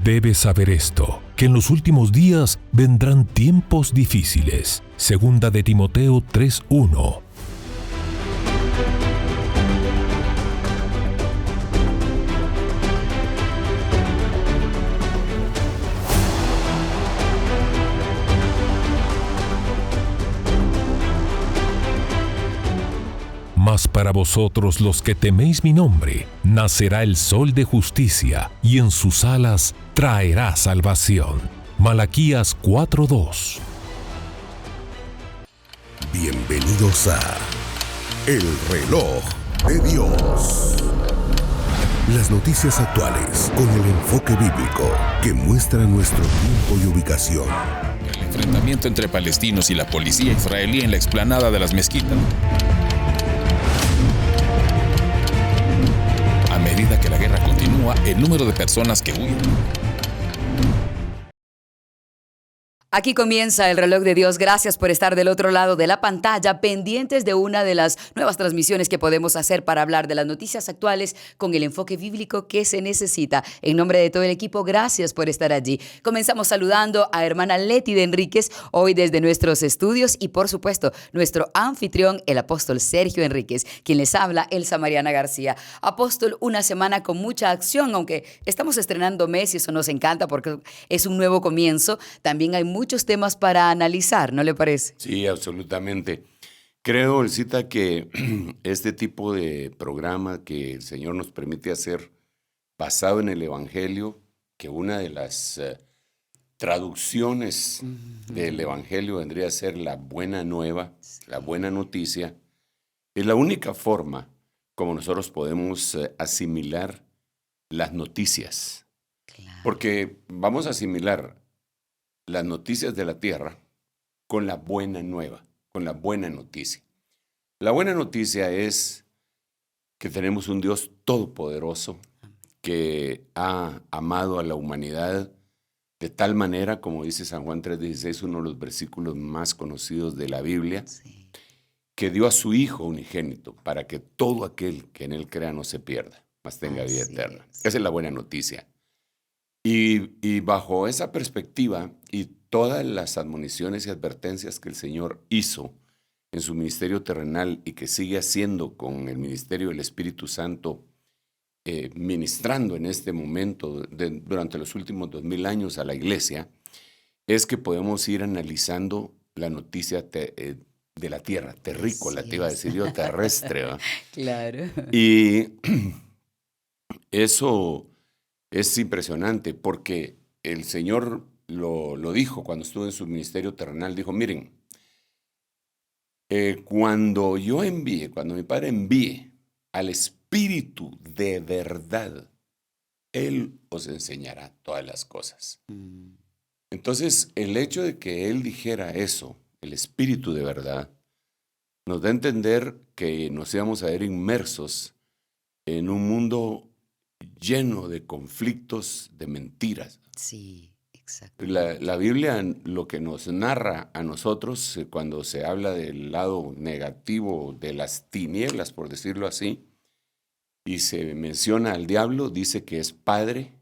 Debes saber esto, que en los últimos días vendrán tiempos difíciles. Segunda de Timoteo 3:1. Mas para vosotros los que teméis mi nombre, nacerá el sol de justicia, y en sus alas traerá salvación. Malaquías 4:2. Bienvenidos a El Reloj de Dios. Las noticias actuales con el enfoque bíblico que muestra nuestro tiempo y ubicación. El enfrentamiento entre palestinos y la policía israelí en la explanada de las mezquitas. A medida que la guerra continúa, el número de personas que huyen. Aquí comienza el reloj de Dios. Gracias por estar del otro lado de la pantalla, pendientes de una de las nuevas transmisiones que podemos hacer para hablar de las noticias actuales con el enfoque bíblico que se necesita. En nombre de todo el equipo, gracias por estar allí. Comenzamos saludando a hermana Leti de Enríquez, hoy desde nuestros estudios, y por supuesto, nuestro anfitrión, el apóstol Sergio Enríquez, quien les habla, Elsa Mariana García. Apóstol, una semana con mucha acción, aunque estamos estrenando mes y eso nos encanta porque es un nuevo comienzo. También hay muchos temas para analizar, ¿no le parece? Sí, absolutamente. Creo, Elcita, que este tipo de programa que el Señor nos permite hacer basado en el Evangelio, que una de las traducciones del Evangelio vendría a ser la buena nueva, la buena noticia, es la única forma como nosotros podemos asimilar las noticias. Claro. Porque vamos a asimilar las noticias de la tierra con la buena nueva, con la buena noticia. La buena noticia es que tenemos un Dios todopoderoso que ha amado a la humanidad de tal manera, como dice San Juan 3:16, uno de los versículos más conocidos de la Biblia, Sí. que dio a su Hijo unigénito para que todo aquel que en Él crea no se pierda, mas tenga vida Así eterna. es. Esa es la buena noticia. Y bajo esa perspectiva y todas las admoniciones y advertencias que el Señor hizo en su ministerio terrenal y que sigue haciendo con el ministerio del Espíritu Santo, ministrando en este momento durante los últimos 2000 años a la iglesia, es que podemos ir analizando la noticia de la tierra, terrícola, Así te iba a es. decir yo, terrestre, ¿verdad? Claro. Y eso es impresionante porque el Señor lo dijo cuando estuvo en su ministerio terrenal. Dijo, miren, cuando mi Padre envíe al Espíritu de verdad, Él os enseñará todas las cosas. Entonces, el hecho de que Él dijera eso, el Espíritu de verdad, nos da a entender que nos íbamos a ver inmersos en un mundo lleno de conflictos, de mentiras. Sí, exacto. La Biblia lo que nos narra a nosotros cuando se habla del lado negativo de las tinieblas, por decirlo así, y se menciona al diablo, dice que es padre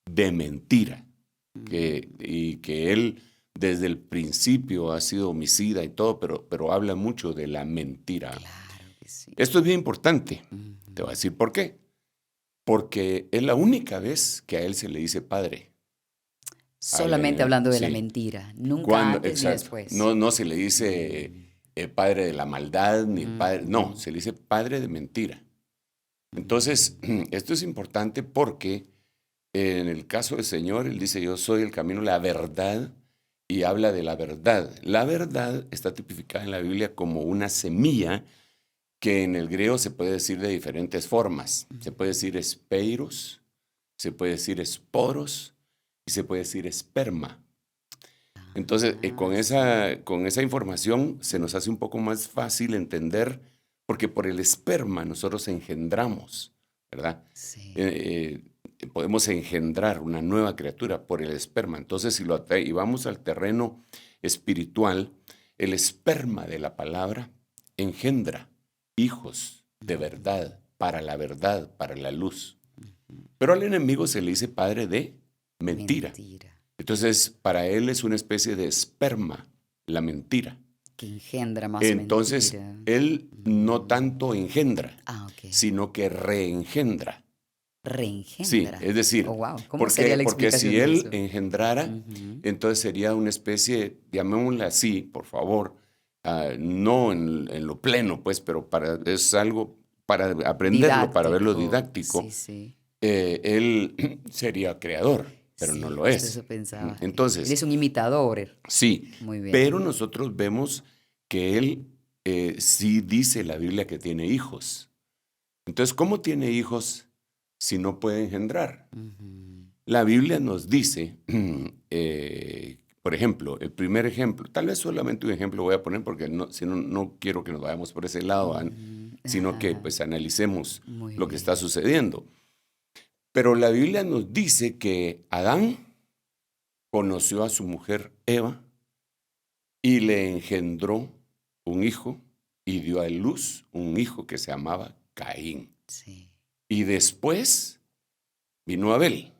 de mentira, y que él desde el principio ha sido homicida y todo, pero habla mucho de la mentira. Claro que sí. Esto es bien importante. Te voy a decir por qué. Porque es la única vez que a él se le dice padre. Solamente hablando de la Sí. mentira, nunca antes ni después. No se le dice padre de la maldad, ni padre, no, se le dice padre de mentira. Entonces, esto es importante porque en el caso del Señor, Él dice, yo soy el camino, la verdad, y habla de la verdad. La verdad está tipificada en la Biblia como una semilla que en el griego se puede decir de diferentes formas. Se puede decir espeiros, se puede decir esporos y se puede decir esperma. Entonces, con esa información se nos hace un poco más fácil entender, porque por el esperma nosotros engendramos, ¿verdad? Sí. Podemos engendrar una nueva criatura por el esperma. Entonces, si lo llevamos al terreno espiritual, el esperma de la palabra engendra hijos de verdad, para la luz. Pero al enemigo se le dice padre de mentira. Entonces, para él es una especie de esperma, la mentira. Que engendra más Entonces, mentira. él no tanto engendra, Ok. sino que reengendra. Reengendra. Sí, es decir, Oh, wow. ¿Cómo sería la porque explicación si de él eso? engendrara, entonces sería una especie, llamémosla así, por favor, no en lo pleno, pues, pero es algo para aprenderlo, para verlo didáctico. Sí, sí. Él sería creador, pero Sí, no lo justo es. eso pensaba. Entonces, Él es un imitador. sí, Muy bien. pero nosotros vemos que él sí dice la Biblia que tiene hijos. Entonces, ¿cómo tiene hijos si no puede engendrar? La Biblia nos dice, por ejemplo, el primer ejemplo, tal vez solamente un ejemplo voy a poner porque si no, no quiero que nos vayamos por ese lado, sino que pues analicemos Muy lo que bien. está sucediendo. Pero la Biblia nos dice que Adán conoció a su mujer Eva y le engendró un hijo y dio a luz un hijo que se llamaba Caín. Sí. Y después vino Abel.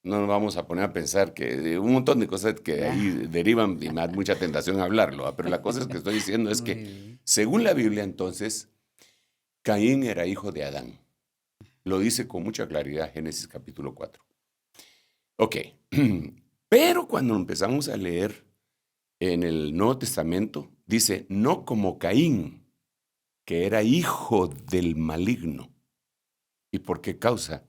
No nos vamos a poner a pensar que de un montón de cosas que de ahí derivan y me da mucha tentación hablarlo. Pero la cosa es que estoy diciendo es Muy que, bien. según la Biblia, entonces, Caín era hijo de Adán. Lo dice con mucha claridad Génesis capítulo 4. Ok. Pero cuando empezamos a leer en el Nuevo Testamento, dice, no como Caín, que era hijo del maligno. ¿Y por qué causa?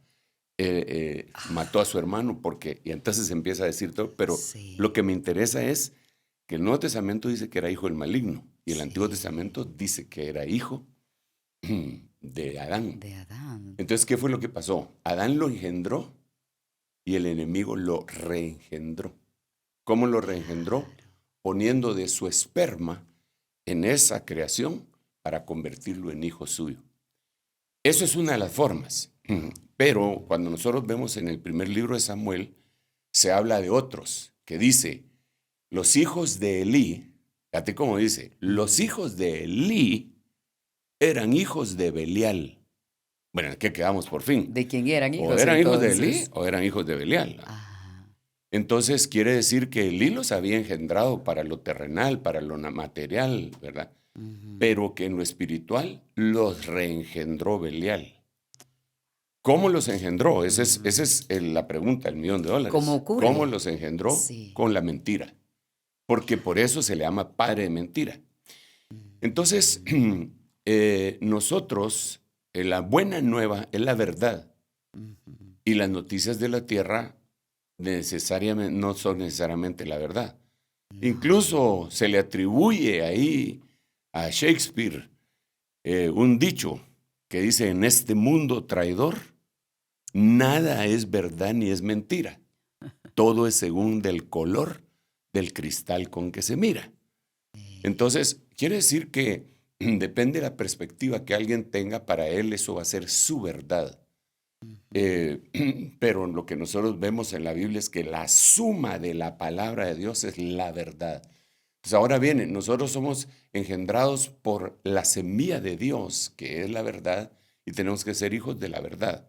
Mató a su hermano, y entonces empieza a decir todo, pero Sí. lo que me interesa es que el Nuevo Testamento dice que era hijo del maligno, y el Sí. Antiguo Testamento dice que era hijo de Adán. De Adán. Entonces, ¿qué fue lo que pasó? Adán lo engendró y el enemigo lo reengendró. ¿Cómo lo reengendró? Poniendo de su esperma en esa creación para convertirlo en hijo suyo. Eso es una de las formas. Pero cuando nosotros vemos en el primer libro de Samuel, se habla de otros, que dice, los hijos de Elí, fíjate cómo dice, los hijos de Elí eran hijos de Belial. Bueno, ¿en qué quedamos por fin? ¿De quién eran hijos? O eran hijos de entonces? Elí o eran hijos de Belial. Ah, Entonces quiere decir que Elí los había engendrado para lo terrenal, para lo material, ¿verdad? Pero que en lo espiritual los reengendró Belial. ¿Cómo los engendró? Esa es la pregunta, el $1,000,000. ¿Cómo ocurre? ¿Cómo los engendró? Sí. Con la mentira. Porque por eso se le llama padre de mentira. Entonces, nosotros, la buena nueva es la verdad. Y las noticias de la tierra necesariamente, no son necesariamente la verdad. Incluso se le atribuye ahí a Shakespeare un dicho que dice, en este mundo traidor, nada es verdad ni es mentira. Todo es según del color del cristal con que se mira. Entonces, quiere decir que depende de la perspectiva que alguien tenga, para él eso va a ser su verdad. Pero lo que nosotros vemos en la Biblia es que la suma de la palabra de Dios es la verdad. Entonces ahora viene, nosotros somos engendrados por la semilla de Dios, que es la verdad, y tenemos que ser hijos de la verdad.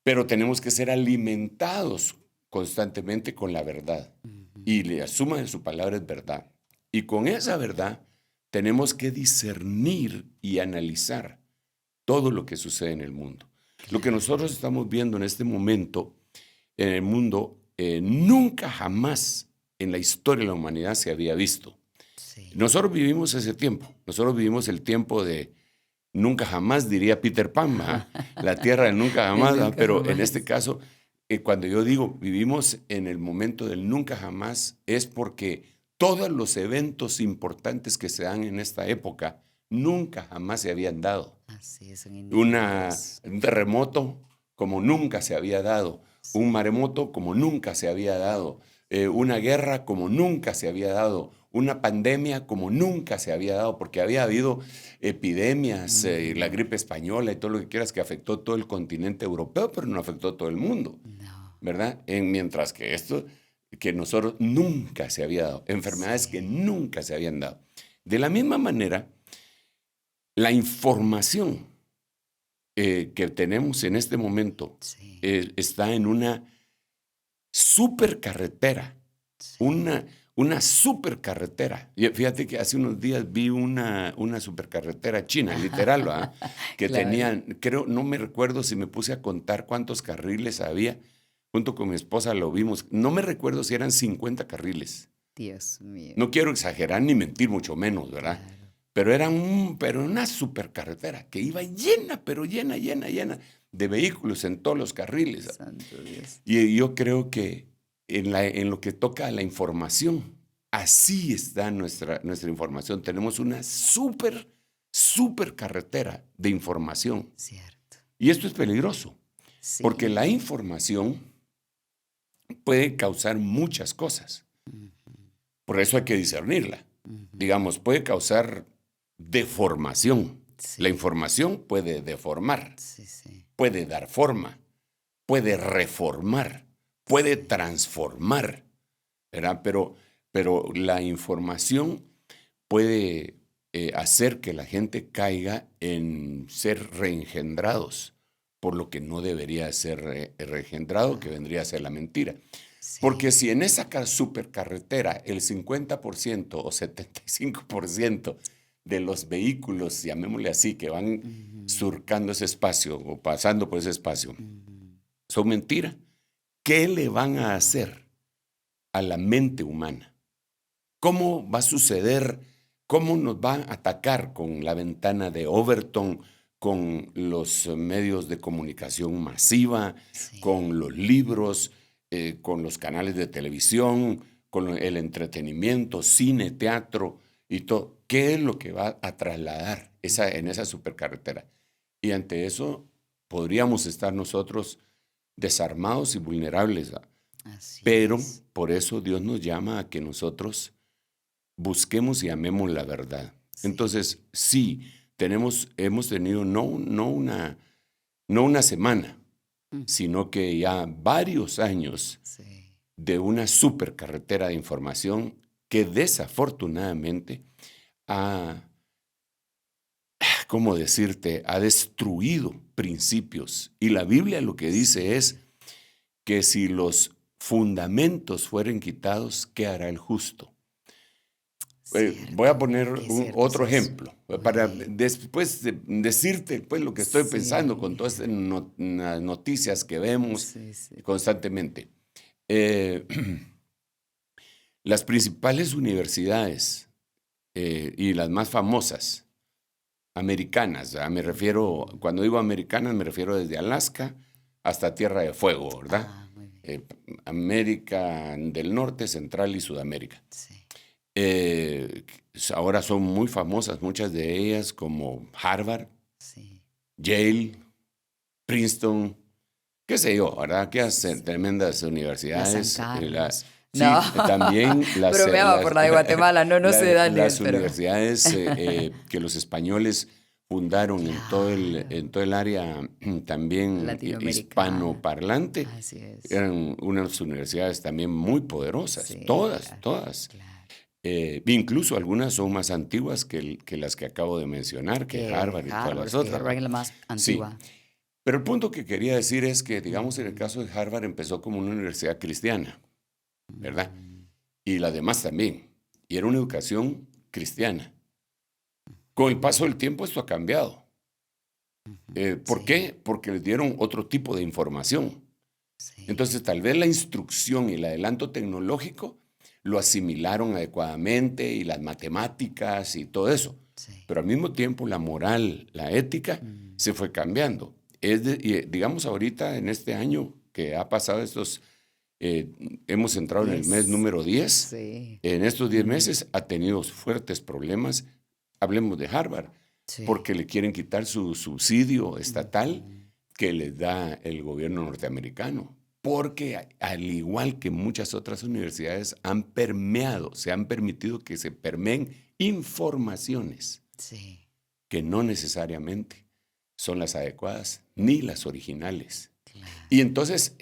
Pero tenemos que ser alimentados constantemente con la verdad. Y la suma de su palabra es verdad. Y con esa verdad tenemos que discernir y analizar todo lo que sucede en el mundo. Lo que nosotros estamos viendo en este momento en el mundo, nunca jamás en la historia de la humanidad se había visto. sí. Nosotros vivimos ese tiempo. Nosotros vivimos el tiempo de nunca jamás, diría Peter Pan, ¿verdad? La tierra del nunca jamás, Nunca pero jamás. en este caso, cuando yo digo vivimos en el momento del nunca jamás, es porque todos los eventos importantes que se dan en esta época nunca jamás se habían dado. Así es, son Un terremoto como nunca se había dado, un maremoto como nunca se había dado, una guerra como nunca se había dado, una pandemia como nunca se había dado, porque había habido epidemias, la gripe española y todo lo que quieras, que afectó todo el continente europeo, pero no afectó todo el mundo, No. ¿verdad? Mientras que esto, que nosotros nunca se había dado, enfermedades que nunca se habían dado. De la misma manera, la información que tenemos en este momento Sí. está en una supercarretera, Sí. una supercarretera. Y fíjate que hace unos días vi una supercarretera china, literal, ¿verdad? Que Claro. tenían, creo, no me recuerdo si me puse a contar cuántos carriles había. Junto con mi esposa lo vimos. No me recuerdo si eran 50 carriles. Dios mío. No quiero exagerar ni mentir, mucho menos, ¿verdad? Claro. Pero era una supercarretera que iba llena, pero llena de vehículos en todos los carriles. Santo Dios. Y yo creo que en lo que toca a la información, así está nuestra información. Tenemos una super carretera de información. Cierto. Y esto es peligroso, Sí. porque la información puede causar muchas cosas. Por eso hay que discernirla. Digamos, puede causar deformación. Sí. La información puede deformar, Sí, sí. puede dar forma, puede reformar, puede transformar, ¿verdad? Pero la información puede hacer que la gente caiga en ser reengendrados por lo que no debería ser reengendrado, que vendría a ser la mentira. Sí. Porque si en esa supercarretera el 50% o 75% de los vehículos, llamémosle así, que van surcando ese espacio o pasando por ese espacio, son mentira, ¿qué le van a hacer a la mente humana? ¿Cómo va a suceder? ¿Cómo nos van a atacar con la ventana de Overton, con los medios de comunicación masiva, Sí. con los libros, con los canales de televisión, con el entretenimiento, cine, teatro y todo? ¿Qué es lo que va a trasladar en esa supercarretera? Y ante eso podríamos estar nosotros desarmados y vulnerables. Así Pero es. por eso Dios nos llama a que nosotros busquemos y amemos la verdad. Sí. Entonces, sí, hemos tenido no una semana, sino que ya varios años Sí. de una supercarretera de información que desafortunadamente ¿cómo decirte? Ha destruido principios. Y la Biblia lo que dice es que si los fundamentos fueren quitados, ¿qué hará el justo? Cierto. Voy a poner Qué cierto otro es eso. ejemplo, para Muy bien. después decirte pues, lo que estoy Sí. pensando con todas estas noticias que vemos Sí, sí. constantemente. Las principales universidades y las más famosas, americanas, ¿verdad? Cuando digo americanas, me refiero desde Alaska hasta Tierra de Fuego, ¿verdad? Ah, muy bien. América del Norte, Central y Sudamérica. Sí. Ahora son muy famosas, muchas de ellas, como Harvard, Sí. Yale, Princeton, qué sé yo, ¿verdad? Que hacen tremendas La universidades. San Carlos. Sí, No. también Bromeaba por la de Guatemala, no se da las pero. universidades que los españoles fundaron en todo el área también Latinoamericana. hispanoparlante. Así es. Eran unas universidades también muy poderosas, Sí, todas. Claro. Incluso algunas son más antiguas que las que acabo de mencionar, que Harvard y todas las otras. Harvard es la más antigua. Pero el punto que quería decir es que, digamos, en el caso de Harvard empezó como una universidad cristiana, ¿verdad? Y las demás también. Y era una educación cristiana. Con el paso del tiempo esto ha cambiado. ¿Por Sí. qué? Porque les dieron otro tipo de información. Sí. Entonces, tal vez la instrucción y el adelanto tecnológico lo asimilaron adecuadamente y las matemáticas y todo eso. Sí. Pero al mismo tiempo la moral, la ética se fue cambiando. Digamos ahorita en este año que ha pasado hemos entrado en el mes número 10. Sí. En estos 10 meses ha tenido fuertes problemas. Hablemos de Harvard, Sí. porque le quieren quitar su subsidio estatal que les da el gobierno norteamericano. Porque al igual que muchas otras universidades se han permitido que se permeen informaciones Sí. que no necesariamente son las adecuadas ni las originales. Claro. Y entonces,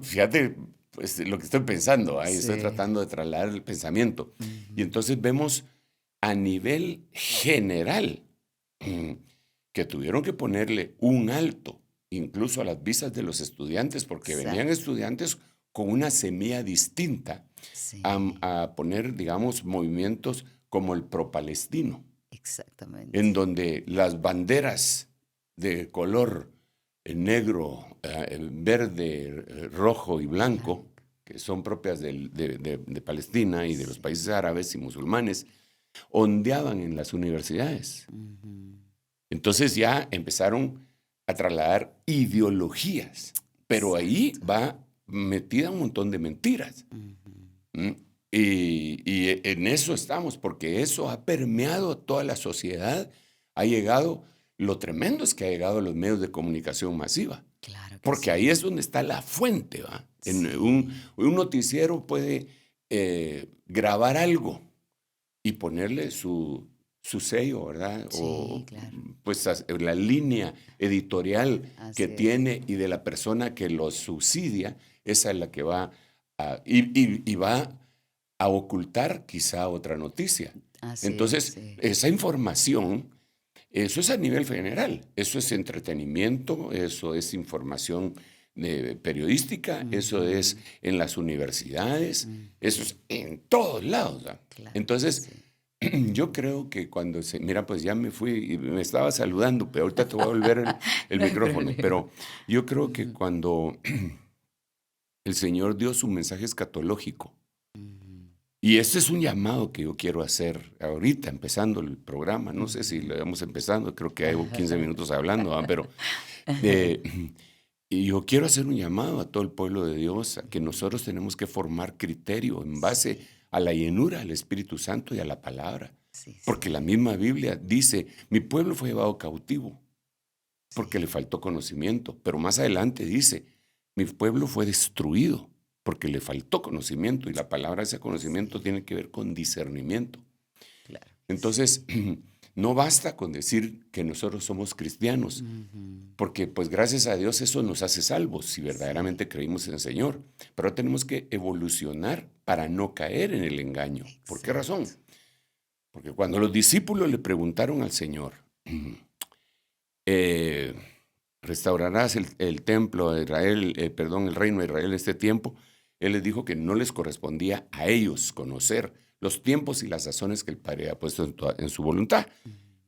fíjate pues, lo que estoy pensando, ahí estoy Sí. tratando de trasladar el pensamiento. Y entonces vemos a nivel general que tuvieron que ponerle un alto incluso a las visas de los estudiantes, porque Exacto. venían estudiantes con una semilla distinta Sí, a poner, digamos, movimientos como el pro-palestino, exactamente. en donde las banderas de color negro, verde, rojo y blanco, que son propias de Palestina y de los países árabes y musulmanes, ondeaban en las universidades. Entonces ya empezaron a trasladar ideologías, pero ahí va metida un montón de mentiras. ¿Mm? Y en eso estamos, porque eso ha permeado toda la sociedad, ha llegado, lo tremendo es que ha llegado a los medios de comunicación masiva, Claro que porque sí. ahí es donde está la fuente, ¿va? En Sí. un noticiero puede grabar algo y ponerle su sello, ¿verdad? Sí, O claro. pues la línea editorial Así que es. tiene y de la persona que lo subsidia, esa es la que va y va a ocultar quizá otra noticia. Así Entonces, es, sí. esa información, eso es a nivel general, eso es entretenimiento, eso es información periodística, eso es en las universidades, eso es en todos lados, ¿verdad? Claro, Entonces, sí. yo creo que cuando mira, pues ya me fui y me estaba saludando, pero ahorita te voy a volver el No hay micrófono, problema. pero yo creo que cuando el Señor dio su mensaje escatológico, y este es un llamado que yo quiero hacer ahorita, empezando el programa. No sé si lo vamos empezando, creo que hay 15 minutos hablando, ¿va? Pero y yo quiero hacer un llamado a todo el pueblo de Dios, a que nosotros tenemos que formar criterio en base a la llenura del Espíritu Santo y a la palabra. Sí, sí. Porque la misma Biblia dice, mi pueblo fue llevado cautivo porque le faltó conocimiento. Pero más adelante dice, mi pueblo fue destruido porque le faltó conocimiento, y la palabra ese conocimiento tiene que ver con discernimiento. Claro. Entonces, no basta con decir que nosotros somos cristianos, porque pues gracias a Dios eso nos hace salvos si verdaderamente creímos en el Señor. Pero tenemos que evolucionar para no caer en el engaño. ¿Por qué razón? Porque cuando los discípulos le preguntaron al Señor, ¿restaurarás el templo de Israel, el reino de Israel en este tiempo? Él les dijo que no les correspondía a ellos conocer los tiempos y las sazones que el Padre había puesto en su voluntad.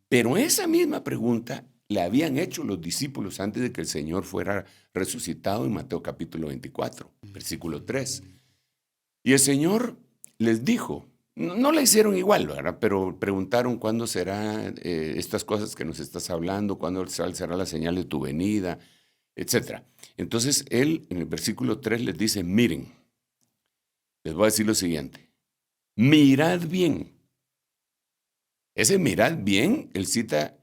Pero esa misma pregunta le habían hecho los discípulos antes de que el Señor fuera resucitado en Mateo capítulo 24, versículo 3. Y el Señor les dijo, no le hicieron igual, ¿verdad? Pero preguntaron cuándo serán estas cosas que nos estás hablando, cuándo será la señal de tu venida, etc. Entonces él en el versículo 3 les dice, miren, les voy a decir lo siguiente, mirad bien. Ese mirad bien, él cita,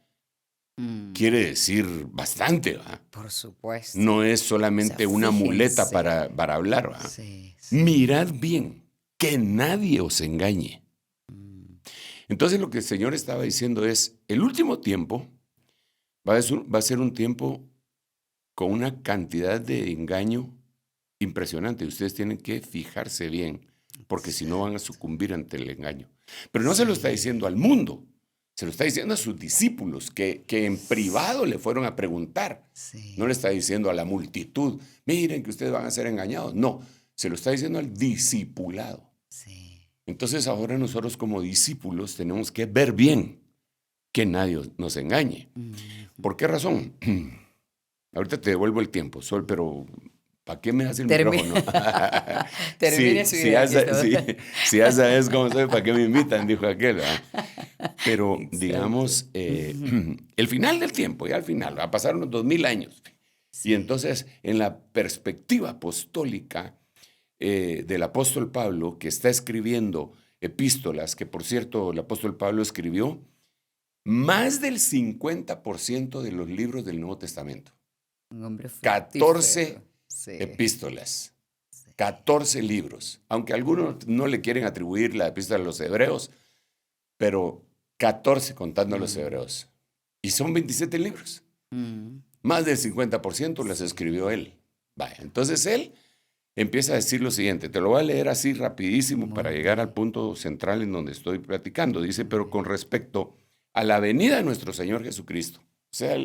quiere decir bastante, ¿verdad? Por supuesto. No es solamente O sea, una muleta fíjense. para hablar, ¿verdad? Sí, sí. Mirad bien, que nadie os engañe. Entonces lo que el Señor estaba diciendo es, el último tiempo va a ser un tiempo con una cantidad de engaño impresionante. Ustedes tienen que fijarse bien, porque si no van a sucumbir ante el engaño. Pero no se lo está diciendo al mundo, se lo está diciendo a sus discípulos, que en privado le fueron a preguntar. Sí. No le está diciendo a la multitud, miren que ustedes van a ser engañados. No, se lo está diciendo al discipulado. Sí. Entonces ahora nosotros como discípulos tenemos que ver bien que nadie nos engañe. ¿Por qué razón? Ahorita te devuelvo el tiempo, Sol, pero ¿para qué me das el micrófono? Termine su idea. Si ya sabes cómo soy, ¿para qué me invitan? Dijo aquel, ¿verdad? Pero Exacto. digamos, el final del tiempo, ya al final, va a pasar unos 2000 años. Y entonces, en la perspectiva apostólica del apóstol Pablo, que está escribiendo epístolas, que por cierto el apóstol Pablo escribió más del 50% de los libros del Nuevo Testamento. Un hombre 14 fructífero. Sí. epístolas, 14 libros, aunque algunos no le quieren atribuir la epístola a los hebreos, pero 14 contando a los hebreos. Y son 27 libros. Más del 50% las escribió él. Vaya, entonces él empieza a decir lo siguiente, te lo voy a leer así rapidísimo para llegar al punto central en donde estoy platicando. Dice, pero con respecto a la venida de nuestro Señor Jesucristo, o sea,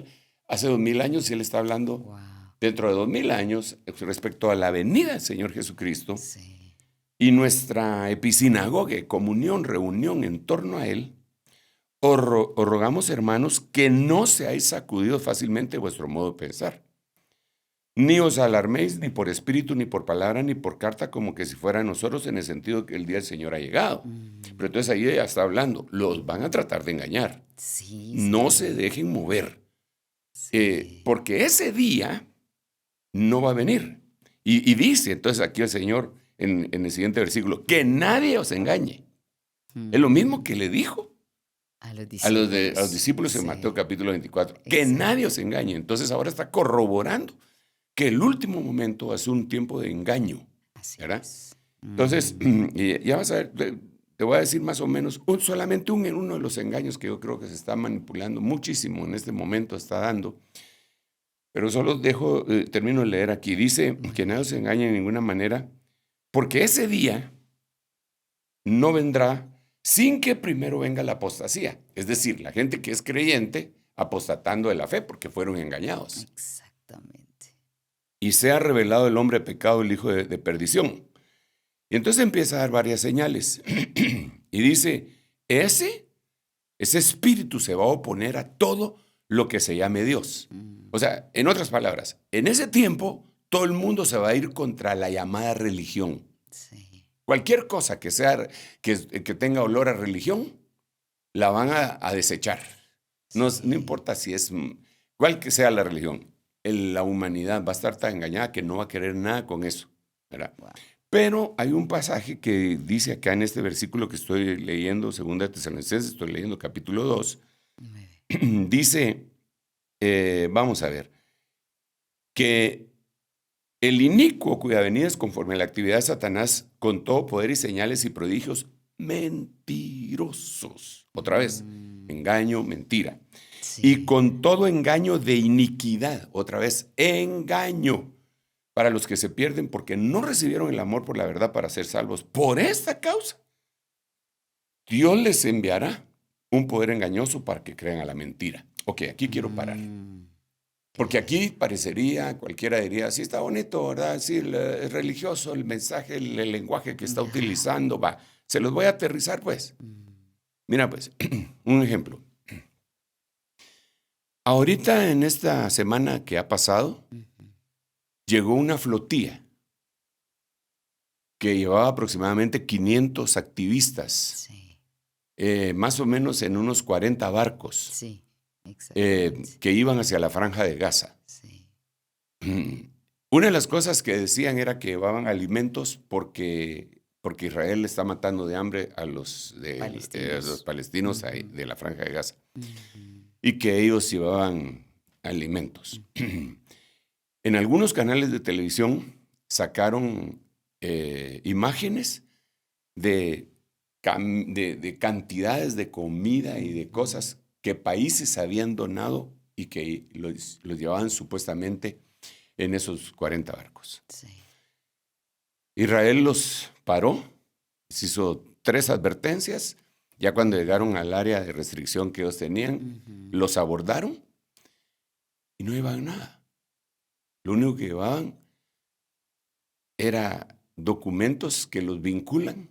hace 2000 años él está hablando dentro de 2000 años, respecto a la venida del Señor Jesucristo, Sí. y nuestra episinagoge, comunión, reunión en torno a Él, os rogamos, hermanos, que no seáis sacudidos fácilmente de vuestro modo de pensar. Ni os alarméis ni por espíritu, ni por palabra, ni por carta, como que si fuera nosotros, en el sentido que el día del Señor ha llegado. Pero entonces ahí ella está hablando, los van a tratar de engañar. Sí, No sí. se dejen mover, Sí. porque ese día no va a venir. Y dice entonces aquí el Señor en el siguiente versículo, que nadie os engañe. Es lo mismo que le dijo A los a los discípulos en Sí. Mateo capítulo 24, que Exacto. nadie os engañe. Entonces ahora está corroborando que el último momento va a ser un tiempo de engaño, Así ¿verdad? es. Entonces, y ya vas a ver, te voy a decir más o menos, solamente uno de los engaños que yo creo que se está manipulando muchísimo en este momento, está dando, pero solo termino de leer aquí. Dice que nadie se engañe de ninguna manera, porque ese día no vendrá sin que primero venga la apostasía. Es decir, la gente que es creyente apostatando de la fe porque fueron engañados. Exactamente. Y sea revelado el hombre de pecado, el hijo de perdición. Y entonces empieza a dar varias señales. Y dice, ese espíritu se va a oponer a todo lo que se llame Dios. O sea, en otras palabras, en ese tiempo todo el mundo se va a ir contra la llamada religión. Sí. Cualquier cosa que tenga olor a religión, la van a desechar. No importa si es cuál que sea la religión. La humanidad va a estar tan engañada que no va a querer nada con eso, ¿verdad? Wow. Pero hay un pasaje que dice acá en este versículo que estoy leyendo, 2 Tesalonicenses, estoy leyendo capítulo 2, dice, vamos a ver, que el inicuo cuya venida es conforme a la actividad de Satanás con todo poder y señales y prodigios mentirosos. Otra vez, engaño, mentira. Sí. Y con todo engaño de iniquidad, otra vez, engaño para los que se pierden porque no recibieron el amor por la verdad para ser salvos. Por esta causa, Dios les enviará un poder engañoso para que crean a la mentira. Ok, aquí quiero parar. Porque aquí parecería, cualquiera diría, sí está bonito, ¿verdad? Sí, es religioso el mensaje, el lenguaje que está utilizando, va. Se los voy a aterrizar, pues. Mira, pues, un ejemplo. Ahorita en esta semana que ha pasado, llegó una flotilla que llevaba aproximadamente 500 activistas, Sí. Más o menos en unos 40 barcos, Sí. Exactamente. que iban hacia la Franja de Gaza. Sí. Una de las cosas que decían era que llevaban alimentos porque Israel está matando de hambre a los palestinos ahí, de la Franja de Gaza, y que ellos llevaban alimentos. En algunos canales de televisión sacaron imágenes de cantidades de comida y de cosas que países habían donado y que los llevaban supuestamente en esos 40 barcos. Sí. Israel los paró, les hizo 3 advertencias. Ya cuando llegaron al área de restricción que ellos tenían, los abordaron y no llevaban nada. Lo único que llevaban era documentos que los vinculan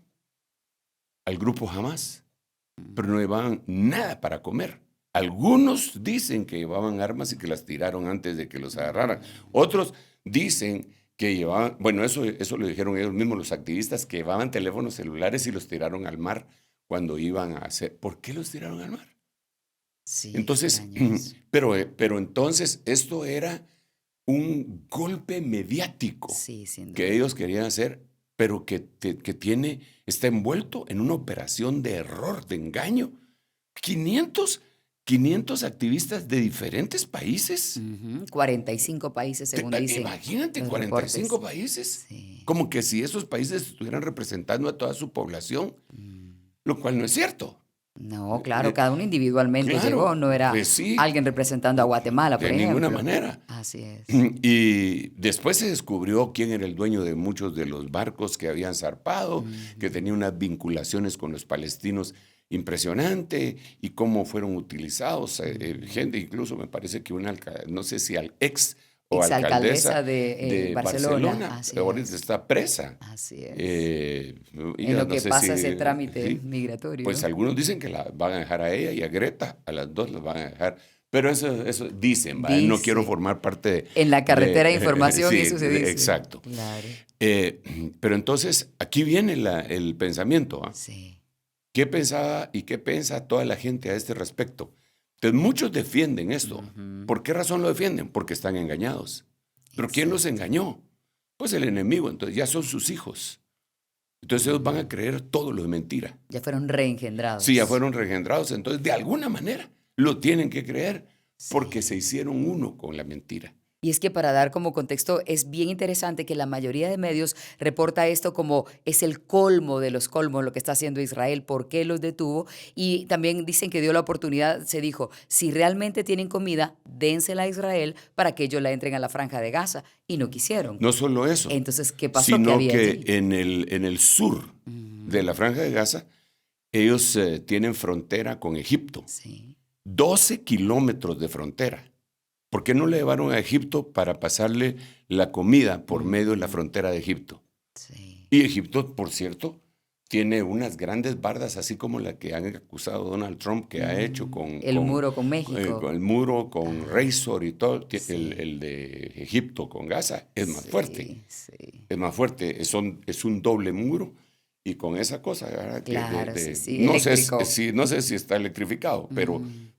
al grupo Hamas, pero no llevaban nada para comer. Algunos dicen que llevaban armas y que las tiraron antes de que los agarraran. Otros dicen que llevaban, bueno, eso lo dijeron ellos mismos, los activistas, que llevaban teléfonos celulares y los tiraron al mar cuando iban a hacer. ¿Por qué los tiraron al mar? Sí, Entonces, pero entonces esto era un golpe mediático sí, sin duda. que ellos querían hacer, pero que está envuelto en una operación de error, de engaño. 500 activistas de diferentes países. 45 países, según dicen. Imagínate, los 45 reportes. países. Sí. Como que si esos países estuvieran representando a toda su población, lo cual no es cierto. No, claro, cada uno individualmente claro, llegó, no era pues sí. alguien representando a Guatemala, por De ejemplo. ninguna manera. Así es. Y después se descubrió quién era el dueño de muchos de los barcos que habían zarpado, que tenía unas vinculaciones con los palestinos impresionante, y cómo fueron utilizados. Gente, incluso me parece que no sé si al ex o exalcaldesa alcaldesa de Barcelona. Así ahora es. está presa. Así es. Y En yo lo no que sé pasa si- ese trámite sí. migratorio. Pues algunos dicen que la van a dejar a ella y a Greta, a las dos las van a dejar. Pero eso dicen, ¿va? No quiero Dice. formar parte En la carretera de información sí, eso se dice. exacto. Claro. Pero entonces, aquí viene el pensamiento. ¿Ah? Sí. ¿Qué pensaba y qué piensa toda la gente a este respecto? Entonces, muchos defienden esto. Ujú. ¿Por qué razón lo defienden? Porque están engañados. ¿Pero quién los engañó? Pues el enemigo, entonces ya son sus hijos. Entonces ellos van a creer todo lo de mentira. Ya fueron reengendrados. Si ya fueron regenerados, entonces de alguna manera lo tienen que creer porque se hicieron uno con la mentira. Y es que para dar como contexto, es bien interesante que la mayoría de medios reporta esto como es el colmo de los colmos lo que está haciendo Israel, por qué los detuvo. Y también dicen que dio la oportunidad, se dijo, si realmente tienen comida, dénsela a Israel para que ellos la entren a la franja de Gaza. Y no quisieron. No solo eso, Entonces, ¿qué pasó? ¿Qué sino había que allí? en el sur de la franja de Gaza, ellos tienen frontera con Egipto. Sí, 12 kilómetros de frontera. ¿Por qué no le llevaron a Egipto para pasarle la comida por medio de la frontera de Egipto? sí. Y Egipto, por cierto, tiene unas grandes bardas, así como la que han acusado Donald Trump que ha hecho con... El muro con México. con el muro, con Razor y todo. Sí. El de Egipto con Gaza es más Sí, fuerte. sí. Es más fuerte. Es un doble muro. Y con esa cosa, ¿verdad? Claro, sí, no sé eléctrico. no sé si está electrificado,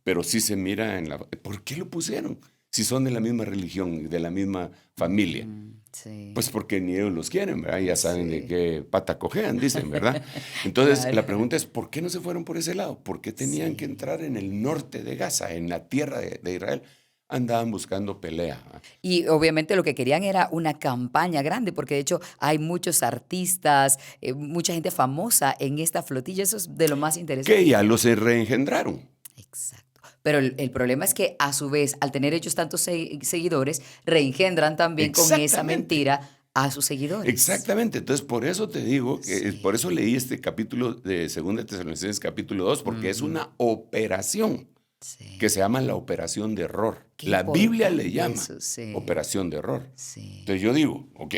pero sí se mira en la... ¿Por qué lo pusieron? Si son de la misma religión, de la misma familia. Sí. Pues porque ni ellos los quieren, ¿verdad? Ya saben Sí. de qué pata cojean, dicen, ¿verdad? Entonces, Claro. la pregunta es, ¿por qué no se fueron por ese lado? ¿Por qué tenían Sí. que entrar en el norte de Gaza, en la tierra de Israel? Andaban buscando pelea. ¿Ah? Y obviamente lo que querían era una campaña grande, porque de hecho hay muchos artistas, mucha gente famosa en esta flotilla. Eso es de lo más interesante. Que ya los reengendraron. Exacto. Pero el problema es que a su vez, al tener ellos tantos seguidores, reengendran también con esa Exactamente. mentira a sus seguidores. Exactamente, entonces por eso te digo, que Sí. por eso leí este capítulo de 2 Tesalonicenses capítulo 2, porque es una operación Sí. que se llama la operación de error. Qué La Biblia le importante llama eso, sí. operación de error. Sí. Entonces yo digo, ok,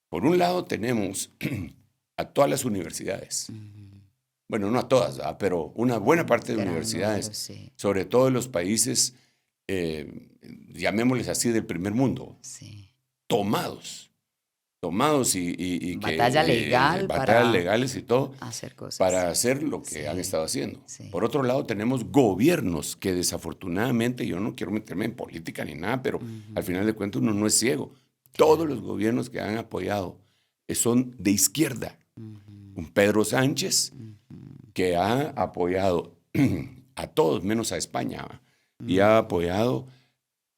por un lado tenemos a todas las universidades, bueno, no a todas, ¿verdad? Pero una buena parte de Gran universidades, número, sí. sobre todo en los países, llamémosles así, del primer mundo, Sí. tomados y Batalla legal batallas para legales y todo, hacer cosas. para hacer lo que Sí. han estado haciendo. Sí. Por otro lado, tenemos gobiernos que desafortunadamente, yo no quiero meterme en política ni nada, pero al final de cuentas uno no es ciego. Todos los gobiernos que han apoyado son de izquierda. Un Pedro Sánchez, que ha apoyado a todos menos a España, ¿va? Y ha apoyado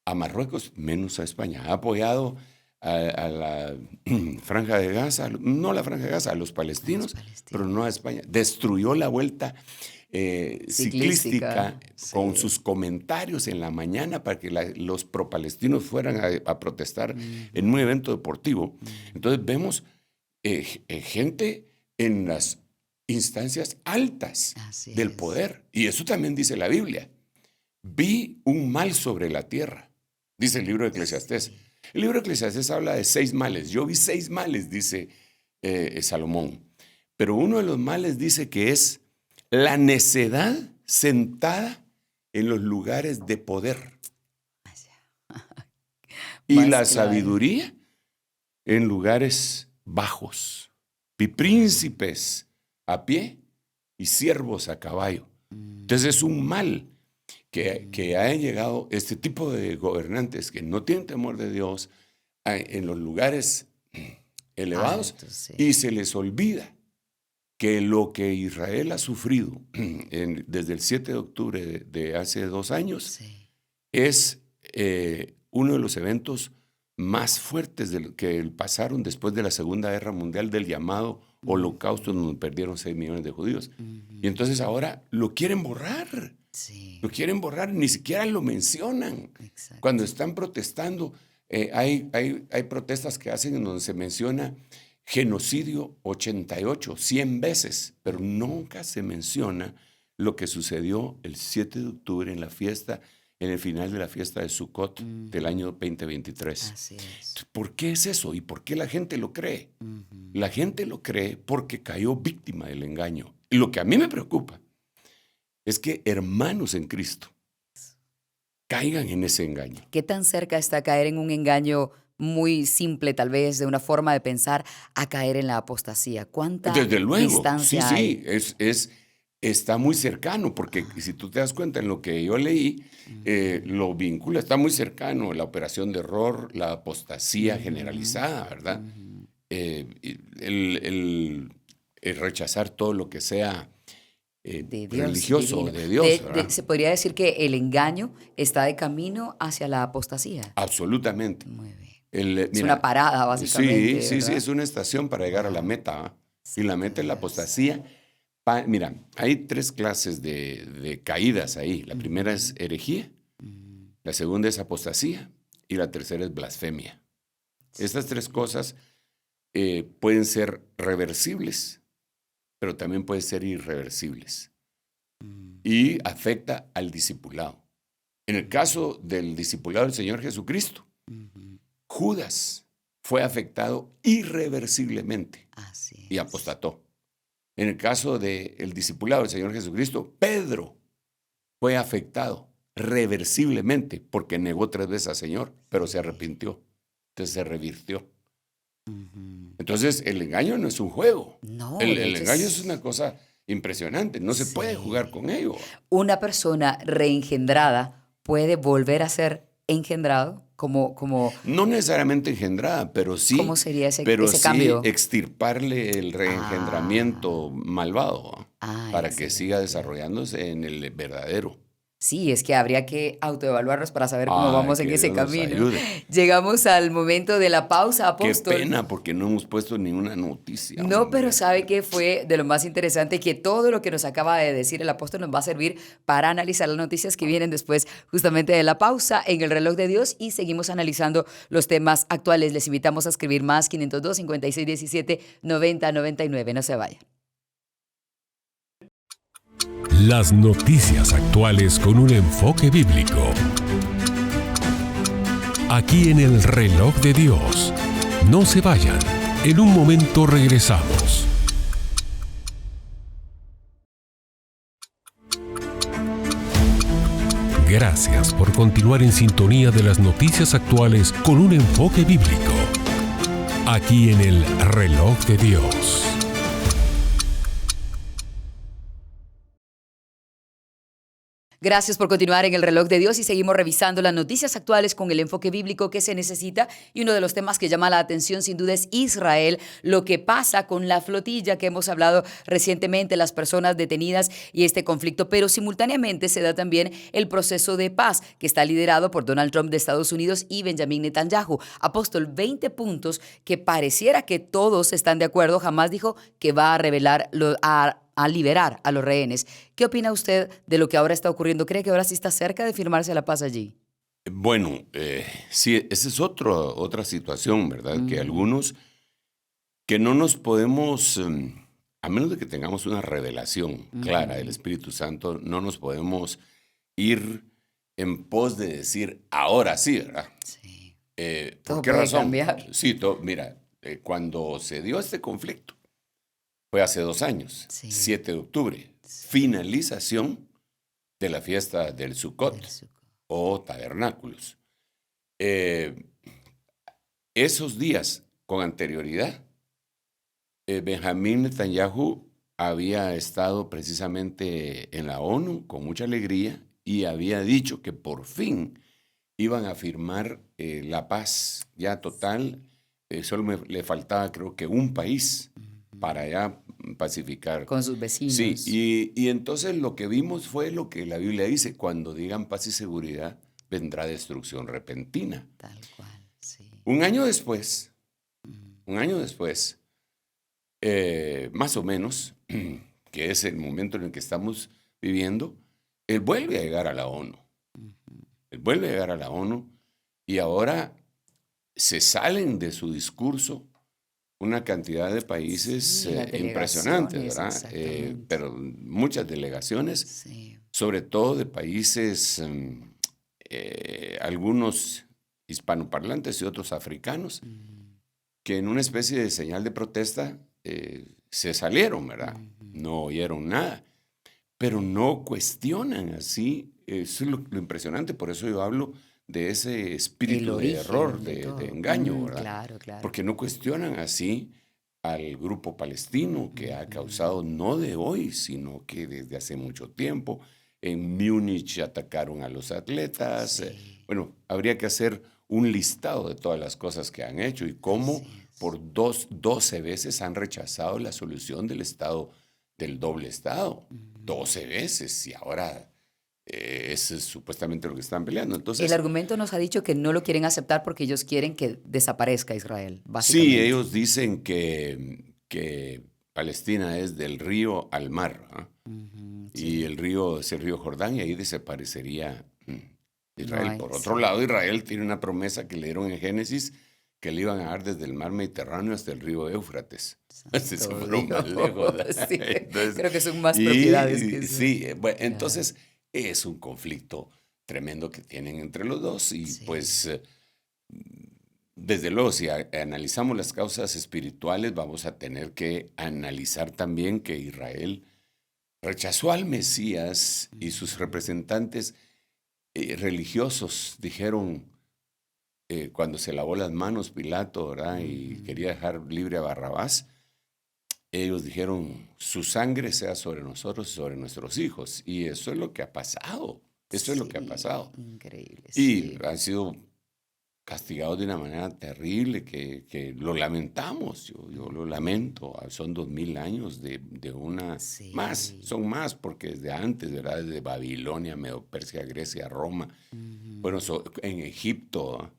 a Marruecos menos a España. Ha apoyado a la Franja de Gaza, no la Franja de Gaza, a los palestinos, pero no a España. Destruyó la vuelta ciclística con sí. sus comentarios en la mañana para que los pro-palestinos fueran a protestar en un evento deportivo. Entonces vemos gente en las instancias altas Así del es. poder. Y eso también dice la Biblia. Vi un mal sobre la tierra, dice el libro de Eclesiastés. El libro de Eclesiastés habla de 6 males. Yo vi 6 males, dice Salomón. Pero uno de los males dice que es la necedad sentada en los lugares de poder. Y Más la claro. sabiduría en lugares bajos. Y príncipes a pie y siervos a caballo. Entonces es un mal que hayan llegado este tipo de gobernantes que no tienen temor de Dios en los lugares elevados Alto, sí. y se les olvida que lo que Israel ha sufrido desde el 7 de octubre de hace 2 años Sí. es uno de los eventos más fuertes que pasaron después de la Segunda Guerra Mundial, del llamado Holocausto, donde perdieron 6 millones de judíos. Y entonces ahora lo quieren borrar. Sí. Lo quieren borrar, ni siquiera lo mencionan. Exacto. Cuando están protestando, hay protestas que hacen en donde se menciona genocidio 88, 100 veces, pero nunca se menciona lo que sucedió el 7 de octubre en la fiesta en el final de la fiesta de Sukkot del año 2023. Así es. ¿Por qué es eso? ¿Y por qué la gente lo cree? La gente lo cree porque cayó víctima del engaño. Y lo que a mí me preocupa es que hermanos en Cristo caigan en ese engaño. ¿Qué tan cerca está caer en un engaño muy simple, tal vez, de una forma de pensar, a caer en la apostasía? ¿Cuánta Desde luego, distancia hay? está muy cercano, porque si tú te das cuenta en lo que yo leí, lo vincula, está muy cercano la operación de error, la apostasía generalizada, ¿verdad? El rechazar todo lo que sea De Dios, religioso, divino. de Dios, ¿verdad? Se podría decir que el engaño está de camino hacia la apostasía. Absolutamente. Muy bien. Es Mira, una parada, básicamente. Sí, ¿verdad? es una estación para llegar a la meta. ¿Ah? Y la meta es la apostasía. Mira, hay 3 clases de caídas ahí. La primera es herejía, la segunda es apostasía y la tercera es blasfemia. Estas 3 cosas pueden ser reversibles, pero también pueden ser irreversibles. Y afecta al discipulado. En el caso del discipulado del Señor Jesucristo, Judas fue afectado irreversiblemente Así y es. apostató. En el caso del discipulado del Señor Jesucristo, Pedro fue afectado reversiblemente porque negó 3 veces al Señor, pero se arrepintió. Entonces se revirtió. Entonces el engaño no es un juego. No, El de hecho engaño es una cosa impresionante. No se puede jugar con ello. Una persona reengendrada puede volver a ser engendrado como No necesariamente engendrada, pero sí, ¿cómo sería ese sí cambio? extirparle el reengendramiento malvado para que excelente. siga desarrollándose en el verdadero. Sí, es que habría que autoevaluarnos para saber cómo vamos en que ese Dios nos camino. ayude. Llegamos al momento de la pausa, Qué apóstol. pena, porque no hemos puesto ninguna noticia. No, hombre. pero sabe que fue de lo más interesante, que todo lo que nos acaba de decir el apóstol nos va a servir para analizar las noticias que vienen después justamente de la pausa en el reloj de Dios, y seguimos analizando los temas actuales. Les invitamos a escribir más 502 56 17 90 99. No se vayan. Las noticias actuales con un enfoque bíblico. Aquí en el reloj de Dios. No se vayan. En un momento regresamos. Gracias por continuar en sintonía de las noticias actuales con un enfoque bíblico. Aquí en el reloj de Dios. Gracias por continuar en el reloj de Dios, y seguimos revisando las noticias actuales con el enfoque bíblico que se necesita. Y uno de los temas que llama la atención sin duda es Israel, lo que pasa con la flotilla que hemos hablado recientemente, las personas detenidas y este conflicto. Pero simultáneamente se da también el proceso de paz que está liderado por Donald Trump de Estados Unidos y Benjamin Netanyahu. Apóstol, 20 puntos que pareciera que todos están de acuerdo. Jamás dijo que va a revelar a liberar a los rehenes. ¿Qué opina usted de lo que ahora está ocurriendo? ¿Cree que ahora sí está cerca de firmarse la paz allí? Bueno, sí, esa es otra situación, ¿verdad? Que algunos que no nos podemos, a menos de que tengamos una revelación clara del Espíritu Santo, no nos podemos ir en pos de decir, ahora sí, ¿verdad? Sí. ¿Por Todo qué puede razón? cambiar. Sí, mira, cuando se dio este conflicto, fue hace 2 años, Sí. 7 de octubre, finalización de la fiesta del Sukkot o tabernáculos. Esos días con anterioridad, Benjamin Netanyahu había estado precisamente en la ONU con mucha alegría y había dicho que por fin iban a firmar la paz ya total. Solo le faltaba, creo que, un país para ya pacificar. Con sus vecinos. Sí, y entonces lo que vimos fue lo que la Biblia dice: cuando digan paz y seguridad, vendrá destrucción repentina. Tal cual, sí. Un año después, más o menos, que es el momento en el que estamos viviendo, él vuelve a llegar a la ONU. Él vuelve a llegar a la ONU y ahora se salen de su discurso una cantidad de países impresionantes, ¿verdad? Pero muchas delegaciones, sobre todo de países algunos hispanoparlantes y otros africanos que en una especie de señal de protesta se salieron, ¿verdad? No oyeron nada, pero no cuestionan así. Eso es lo impresionante, por eso yo hablo de ese espíritu de error, de engaño, ¿verdad? Claro, claro. Porque no cuestionan así al grupo palestino que ha causado no de hoy, sino que desde hace mucho tiempo. En Múnich atacaron a los atletas. Sí. Bueno, habría que hacer un listado de todas las cosas que han hecho y cómo por 12 veces han rechazado la solución del Estado, del doble Estado. 12 veces y ahora eso es supuestamente lo que están peleando. Entonces, El argumento nos ha dicho que no lo quieren aceptar porque ellos quieren que desaparezca Israel, básicamente. sí, ellos dicen que Palestina es del río al mar, ¿ah? Y el río es el río Jordán y ahí desaparecería Israel. Right, Por otro lado, Israel tiene una promesa que le dieron en Génesis que le iban a dar desde el mar Mediterráneo hasta el río Éufrates. Se fueron más lejos. Sí, Entonces, creo que son más propiedades que eso. sí, bueno, entonces es un conflicto tremendo que tienen entre los dos y pues desde luego si analizamos las causas espirituales vamos a tener que analizar también que Israel rechazó al Mesías y sus representantes religiosos dijeron cuando se lavó las manos Pilato, ¿verdad? Y quería dejar libre a Barrabás, ellos dijeron, su sangre sea sobre nosotros y sobre nuestros hijos. Y eso es lo que ha pasado. Eso es lo que ha pasado. Increíble. Y han sido castigados de una manera terrible que lo lamentamos. Yo lo lamento. Son 2000 años de una... Más, son más, porque desde antes, ¿verdad? Desde Babilonia, Medo-Persia, Grecia, Roma. Bueno, en Egipto...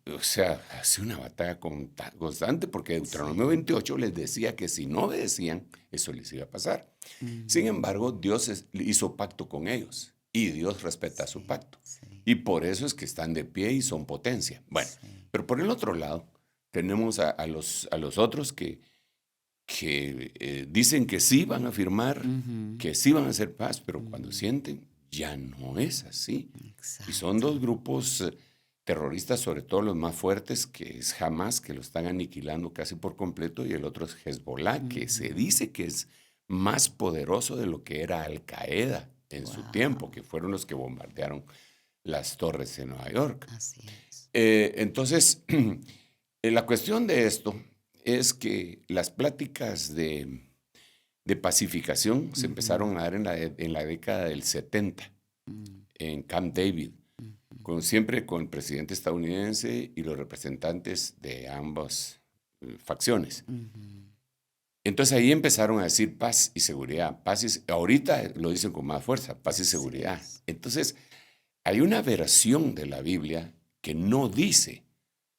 o sea, ha sido una batalla constante porque Deuteronomio 28 les decía que si no obedecían, eso les iba a pasar. Sin embargo, Dios hizo pacto con ellos y Dios respeta su pacto. Y por eso es que están de pie y son potencia. Bueno, pero por el otro lado, tenemos a los otros que dicen que sí van a firmar, que sí van a hacer paz, pero cuando sienten, ya no es así. Y son dos grupos... terroristas, sobre todo los más fuertes, que es Hamas, que lo están aniquilando casi por completo, y el otro es Hezbollah, que se dice que es más poderoso de lo que era Al-Qaeda en su tiempo, que fueron los que bombardearon las torres en Nueva York. Así es. Entonces, la cuestión de esto es que las pláticas de pacificación se empezaron a dar en la década del 70, en Camp David, siempre con el presidente estadounidense y los representantes de ambas facciones. Entonces ahí empezaron a decir paz y seguridad. Ahorita lo dicen con más fuerza, paz y seguridad. Entonces hay una versión de la Biblia que no dice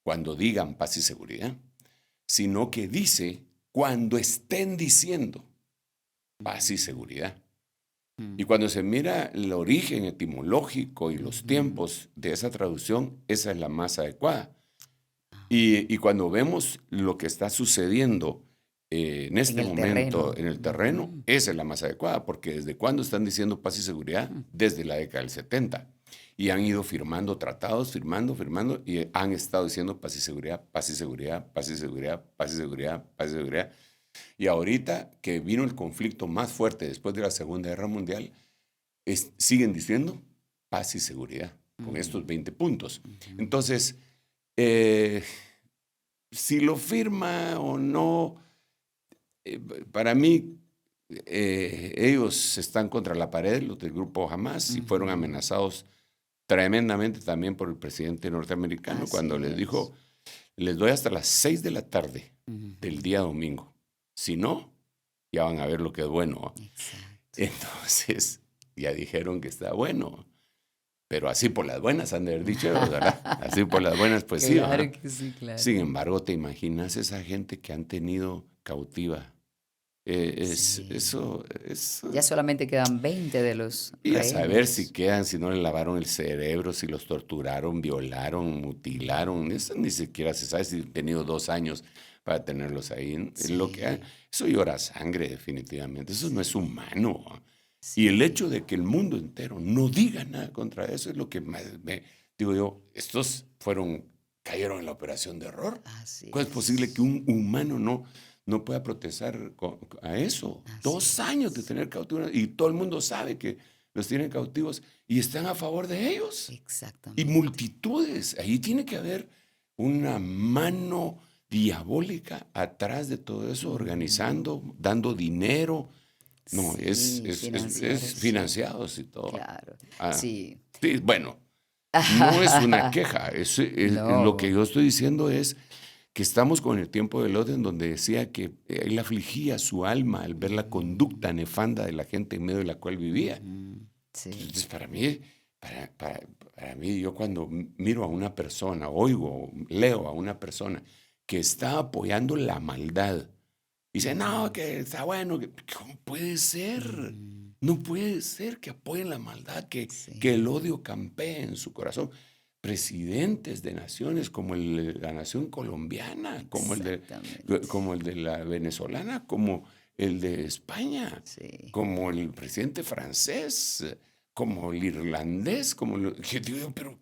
cuando digan paz y seguridad, sino que dice cuando estén diciendo paz y seguridad. Y cuando se mira el origen etimológico y los tiempos de esa traducción, esa es la más adecuada. Y cuando vemos lo que está sucediendo en este momento en el terreno, esa es la más adecuada, porque ¿desde cuándo están diciendo paz y seguridad? Desde la década del 70. Y han ido firmando tratados, firmando, y han estado diciendo paz y seguridad, paz y seguridad, paz y seguridad, paz y seguridad, paz y seguridad. Y ahorita que vino el conflicto más fuerte después de la Segunda Guerra Mundial, siguen diciendo paz y seguridad con estos 20 puntos. Entonces, si lo firma o no, para mí, ellos están contra la pared, los del grupo Hamas, y fueron amenazados tremendamente también por el presidente norteamericano cuando les dijo, les doy hasta las 6 de la tarde del día domingo. Si no, ya van a ver lo que es bueno. Entonces, ya dijeron que está bueno. Pero así por las buenas han de haber dicho, ¿verdad? Así por las buenas, pues sí. Claro que sí, claro. Sin embargo, ¿te imaginas esa gente que han tenido cautiva? Eso... Ya solamente quedan 20 de los Y a rehenes. saber si quedan, si no les lavaron el cerebro, si los torturaron, violaron, mutilaron. Eso ni siquiera se sabe si han tenido 2 años para tenerlos ahí. Eso llora sangre, definitivamente. Eso no es humano. Y el hecho de que el mundo entero no diga nada contra eso es lo que digo yo, estos cayeron en la operación de error. ¿Cómo es posible que un humano no pueda protestar a eso? 2 años de tener cautivos y todo el mundo sabe que los tienen cautivos y están a favor de ellos. Exactamente. Y multitudes. Ahí tiene que haber una mano diabólica atrás de todo eso, organizando, dando dinero. No, Sí, es financiados y todo. Claro, Sí, bueno, no es una queja. No. Lo que yo estoy diciendo es que estamos con el tiempo de Lot, en donde decía que él afligía su alma al ver la conducta nefanda de la gente en medio de la cual vivía. Sí. Entonces, para mí, yo cuando miro a una persona, leo a una persona que está apoyando la maldad, dice, no, que está bueno. ¿Cómo puede ser? No puede ser que apoyen la maldad, que el odio campee en su corazón. Presidentes de naciones como la nación colombiana, como el de la venezolana, como el de España, como el presidente francés, como el irlandés, pero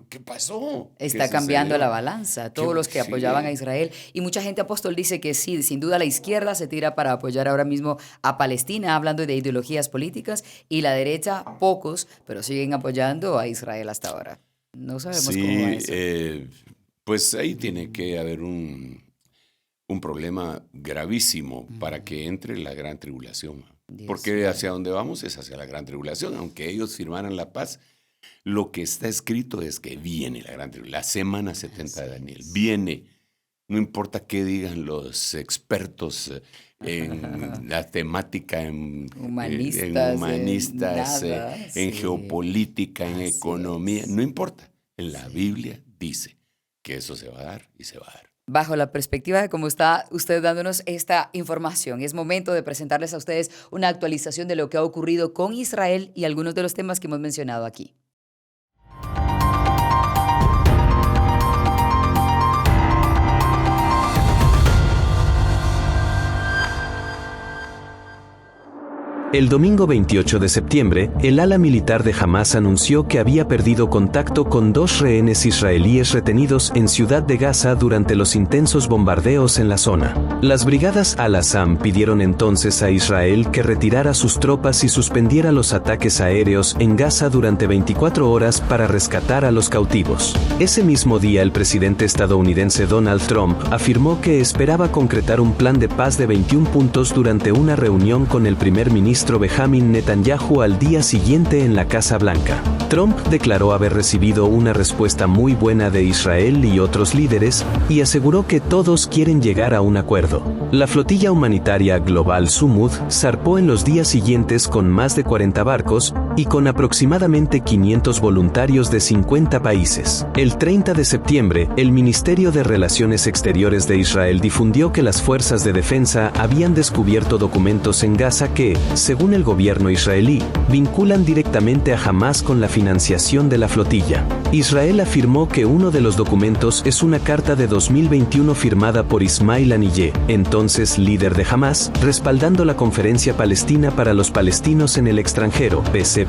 ¿qué pasó? Está cambiando la balanza, todos los que apoyaban a Israel. Y mucha gente, apóstol, dice que sí, sin duda la izquierda se tira para apoyar ahora mismo a Palestina, hablando de ideologías políticas, y la derecha, pocos, pero siguen apoyando a Israel hasta ahora. No sabemos cómo va eso. Pues ahí tiene que haber un problema gravísimo para que entre la gran tribulación. Porque hacia donde vamos es hacia la gran tribulación. Aunque ellos firmaran la paz, lo que está escrito es que viene la gran tribulación, la semana 70 de Daniel. Viene, no importa qué digan los expertos en la temática, en humanistas, en geopolítica, en economía, no importa. En la Biblia dice que eso se va a dar y se va a dar. Bajo la perspectiva de cómo está usted dándonos esta información, es momento de presentarles a ustedes una actualización de lo que ha ocurrido con Israel y algunos de los temas que hemos mencionado aquí. El domingo 28 de septiembre, el ala militar de Hamás anunció que había perdido contacto con 2 rehenes israelíes retenidos en Ciudad de Gaza durante los intensos bombardeos en la zona. Las brigadas Al-Assam pidieron entonces a Israel que retirara sus tropas y suspendiera los ataques aéreos en Gaza durante 24 horas para rescatar a los cautivos. Ese mismo día, el presidente estadounidense Donald Trump afirmó que esperaba concretar un plan de paz de 21 puntos durante una reunión con el primer ministro Benjamin Netanyahu al día siguiente en la Casa Blanca. Trump declaró haber recibido una respuesta muy buena de Israel y otros líderes y aseguró que todos quieren llegar a un acuerdo. La flotilla humanitaria Global Sumud zarpó en los días siguientes con más de 40 barcos y con aproximadamente 500 voluntarios de 50 países. El 30 de septiembre, el Ministerio de Relaciones Exteriores de Israel difundió que las fuerzas de defensa habían descubierto documentos en Gaza que, según el gobierno israelí, vinculan directamente a Hamás con la financiación de la flotilla. Israel afirmó que uno de los documentos es una carta de 2021 firmada por Ismail Haniyeh, entonces líder de Hamás, respaldando la Conferencia Palestina para los Palestinos en el Extranjero, PCPA,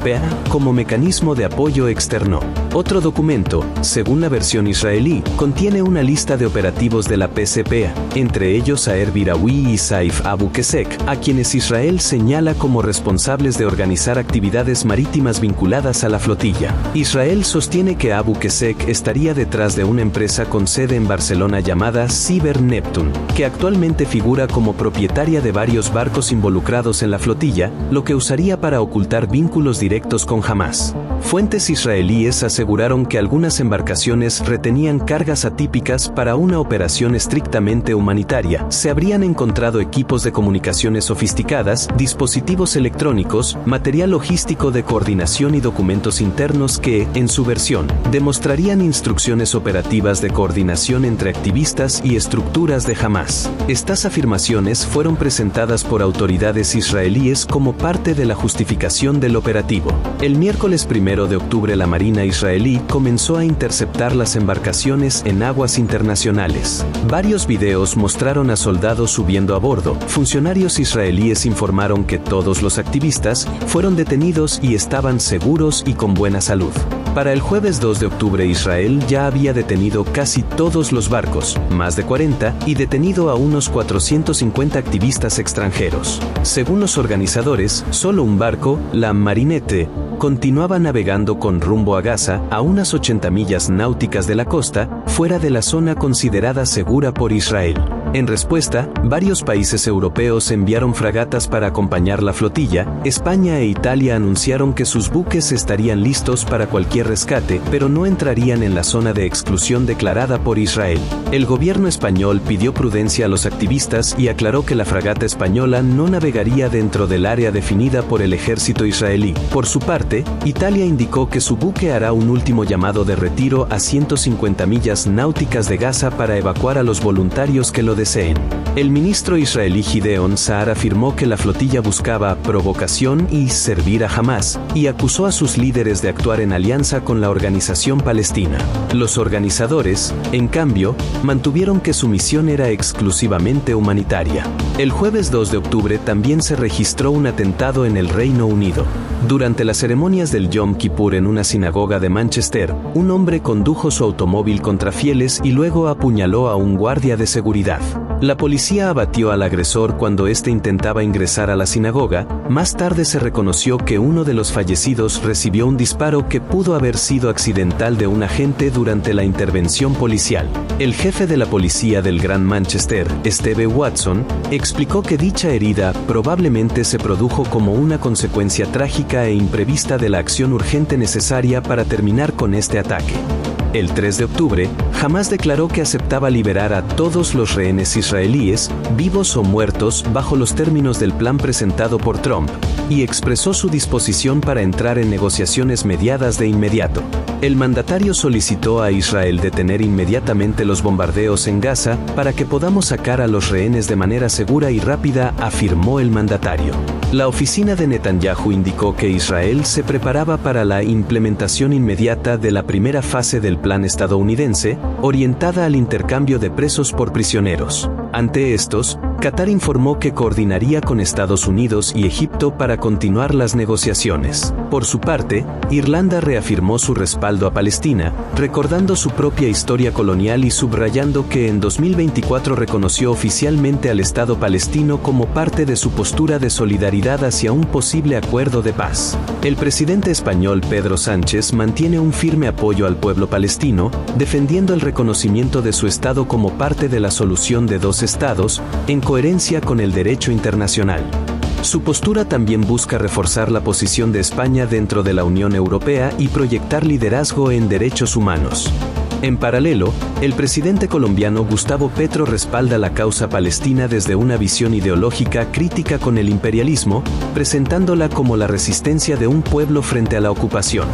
como mecanismo de apoyo externo. Otro documento, según la versión israelí, contiene una lista de operativos de la PCPA, entre ellos a Birawi y Saif Abu Kesek, a quienes Israel señala como responsables de organizar actividades marítimas vinculadas a la flotilla. Israel sostiene que Abu Kesek estaría detrás de una empresa con sede en Barcelona llamada Cyber Neptune, que actualmente figura como propietaria de varios barcos involucrados en la flotilla, lo que usaría para ocultar vínculos directos con Hamás. Fuentes israelíes aseguraron que algunas embarcaciones retenían cargas atípicas para una operación estrictamente humanitaria. Se habrían encontrado equipos de comunicaciones sofisticadas, dispositivos electrónicos, material logístico de coordinación y documentos internos que, en su versión, demostrarían instrucciones operativas de coordinación entre activistas y estructuras de Hamás. Estas afirmaciones fueron presentadas por autoridades israelíes como parte de la justificación del operativo. objetivo. El miércoles 1 de octubre la Marina israelí comenzó a interceptar las embarcaciones en aguas internacionales. Varios videos mostraron a soldados subiendo a bordo. Funcionarios israelíes informaron que todos los activistas fueron detenidos y estaban seguros y con buena salud. Para el jueves 2 de octubre Israel ya había detenido casi todos los barcos, más de 40, y detenido a unos 450 activistas extranjeros. Según los organizadores, solo un barco, la Marinette, continuaba navegando con rumbo a Gaza a unas 80 millas náuticas de la costa, fuera de la zona considerada segura por Israel. En respuesta, varios países europeos enviaron fragatas para acompañar la flotilla. España e Italia anunciaron que sus buques estarían listos para cualquier rescate, pero no entrarían en la zona de exclusión declarada por Israel. El gobierno español pidió prudencia a los activistas y aclaró que la fragata española no navegaría dentro del área definida por el ejército israelí. Por su parte, Italia indicó que su buque hará un último llamado de retiro a 150 millas náuticas de Gaza para evacuar a los voluntarios que lo deseen. El ministro israelí Gideon Saar afirmó que la flotilla buscaba provocación y servir a Hamás, y acusó a sus líderes de actuar en alianza con la organización palestina. Los organizadores, en cambio, mantuvieron que su misión era exclusivamente humanitaria. El jueves 2 de octubre también se registró un atentado en el Reino Unido. Durante las ceremonias del Yom Kippur en una sinagoga de Manchester, un hombre condujo su automóvil contra fieles y luego apuñaló a un guardia de seguridad. La policía abatió al agresor cuando éste intentaba ingresar a la sinagoga. Más tarde se reconoció que uno de los fallecidos recibió un disparo que pudo haber sido accidental de un agente durante la intervención policial. El jefe de la policía del Gran Manchester, Steve Watson, explicó que dicha herida probablemente se produjo como una consecuencia trágica e imprevista de la acción urgente necesaria para terminar con este ataque. El 3 de octubre, Hamás declaró que aceptaba liberar a todos los rehenes israelíes, vivos o muertos, bajo los términos del plan presentado por Trump, y expresó su disposición para entrar en negociaciones mediadas de inmediato. El mandatario solicitó a Israel detener inmediatamente los bombardeos en Gaza para que podamos sacar a los rehenes de manera segura y rápida, afirmó el mandatario. La oficina de Netanyahu indicó que Israel se preparaba para la implementación inmediata de la primera fase del plan estadounidense, orientada al intercambio de presos por prisioneros. Ante estos, Qatar informó que coordinaría con Estados Unidos y Egipto para continuar las negociaciones. Por su parte, Irlanda reafirmó su respaldo a Palestina, recordando su propia historia colonial y subrayando que en 2024 reconoció oficialmente al Estado palestino como parte de su postura de solidaridad hacia un posible acuerdo de paz. El presidente español Pedro Sánchez mantiene un firme apoyo al pueblo palestino, defendiendo el reconocimiento de su Estado como parte de la solución de dos estados, en coherencia con el derecho internacional. Su postura también busca reforzar la posición de España dentro de la Unión Europea y proyectar liderazgo en derechos humanos. En paralelo, el presidente colombiano Gustavo Petro respalda la causa palestina desde una visión ideológica crítica con el imperialismo, presentándola como la resistencia de un pueblo frente a la ocupación.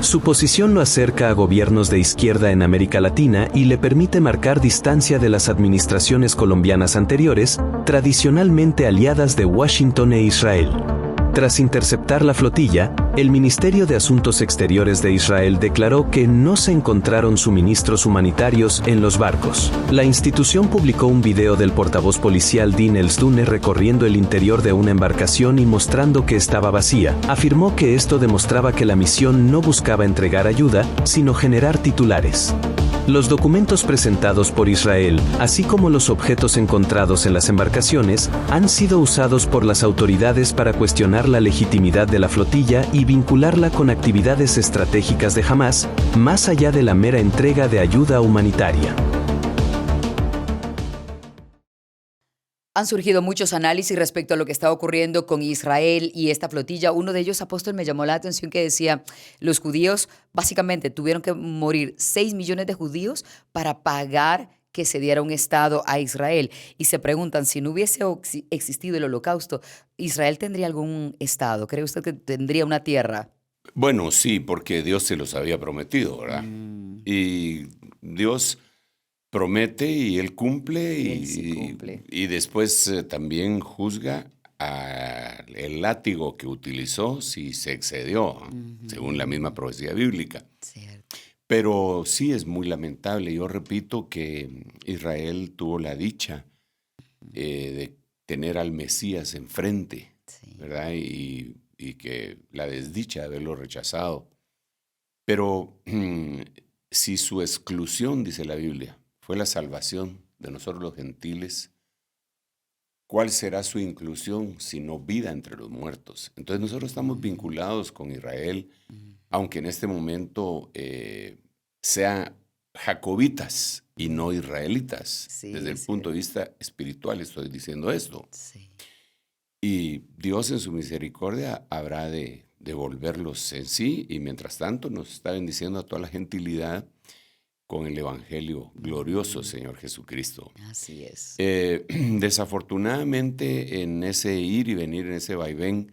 Su posición lo acerca a gobiernos de izquierda en América Latina y le permite marcar distancia de las administraciones colombianas anteriores, tradicionalmente aliadas de Washington e Israel. Tras interceptar la flotilla, el Ministerio de Asuntos Exteriores de Israel declaró que no se encontraron suministros humanitarios en los barcos. La institución publicó un video del portavoz policial Dean Elsdune recorriendo el interior de una embarcación y mostrando que estaba vacía. Afirmó que esto demostraba que la misión no buscaba entregar ayuda, sino generar titulares. Los documentos presentados por Israel, así como los objetos encontrados en las embarcaciones, han sido usados por las autoridades para cuestionar la legitimidad de la flotilla y vincularla con actividades estratégicas de Hamás, más allá de la mera entrega de ayuda humanitaria. Han surgido muchos análisis respecto a lo que está ocurriendo con Israel y esta flotilla. Uno de ellos, apóstol, me llamó la atención que decía, los judíos básicamente tuvieron que morir 6 millones de judíos para pagar que se diera un Estado a Israel. Y se preguntan, si no hubiese existido el Holocausto, ¿Israel tendría algún Estado? ¿Cree usted que tendría una tierra? Bueno, sí, porque Dios se los había prometido, ¿verdad? Y Dios promete y Él cumple, Él sí cumple. y después también juzga el látigo que utilizó si se excedió, según la misma profecía bíblica. Cierto. Pero sí es muy lamentable. Yo repito que Israel tuvo la dicha de tener al Mesías enfrente, Sí. ¿verdad? Y que la desdicha de haberlo rechazado. Pero si su exclusión, dice la Biblia, fue la salvación de nosotros los gentiles, ¿cuál será su inclusión sino vida entre los muertos? Entonces nosotros estamos vinculados con Israel, aunque en este momento sean jacobitas y no israelitas. Sí, Desde el sí. punto de vista espiritual estoy diciendo esto. Sí. Y Dios en su misericordia habrá de devolverlos en sí, y mientras tanto nos está bendiciendo a toda la gentilidad con el evangelio glorioso, Señor Jesucristo. Así es. Desafortunadamente, en ese ir y venir, en ese vaivén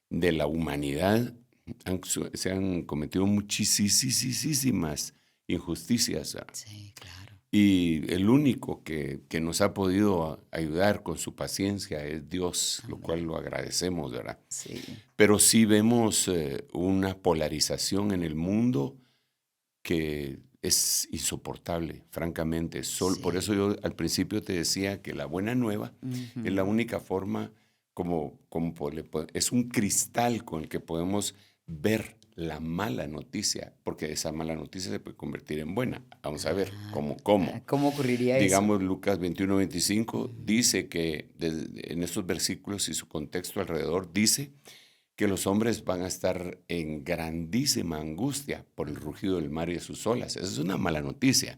de la humanidad, se han cometido muchísimas injusticias. Sí, claro. Y el único que nos ha podido ayudar con su paciencia es Dios, lo cual lo agradecemos, ¿verdad? Sí. Pero sí vemos una polarización en el mundo que es insoportable, francamente. Por eso yo al principio te decía que la buena nueva es la única forma es un cristal con el que podemos ver la mala noticia, porque esa mala noticia se puede convertir en buena. Vamos a ver cómo. ¿Cómo ocurriría Digamos, Lucas 21:25 dice que en estos versículos y su contexto alrededor dice que los hombres van a estar en grandísima angustia por el rugido del mar y de sus olas. Esa es una mala noticia.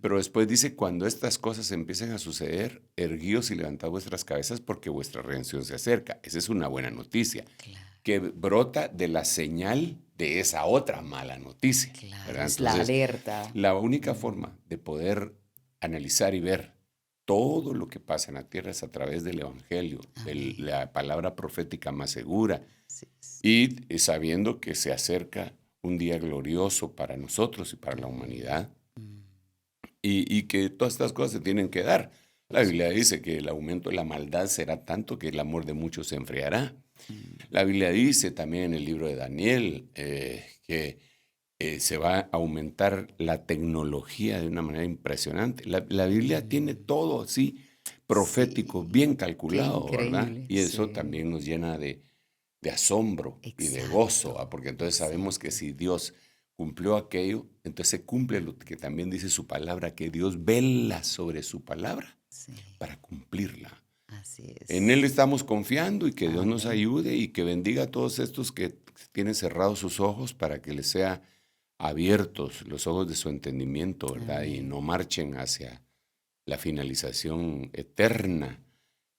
Pero después dice, cuando estas cosas empiecen a suceder, erguíos y levantad vuestras cabezas porque vuestra redención se acerca. Esa es una buena noticia, que brota de la señal de esa otra mala noticia. Claro, ¿verdad? es la alerta. La única forma de poder analizar y ver todo lo que pasa en la tierra es a través del evangelio, de la palabra profética más segura, Sí, sí. y sabiendo que se acerca un día glorioso para nosotros y para la humanidad, y que todas estas cosas se tienen que dar. La Biblia dice que el aumento de la maldad será tanto que el amor de muchos se enfriará. La Biblia dice también en el libro de Daniel que se va a aumentar la tecnología de una manera impresionante. La Biblia tiene todo así profético, bien calculado, ¿verdad? Y eso también nos llena de asombro y de gozo, ¿verdad? Porque entonces sabemos que si Dios cumplió aquello, entonces se cumple lo que también dice su palabra, que Dios vela sobre su palabra para cumplirla. Así es. En Él estamos confiando y que Dios nos ayude y que bendiga a todos estos que tienen cerrados sus ojos para que les sea abiertos los ojos de su entendimiento, ¿verdad? Y no marchen hacia la finalización eterna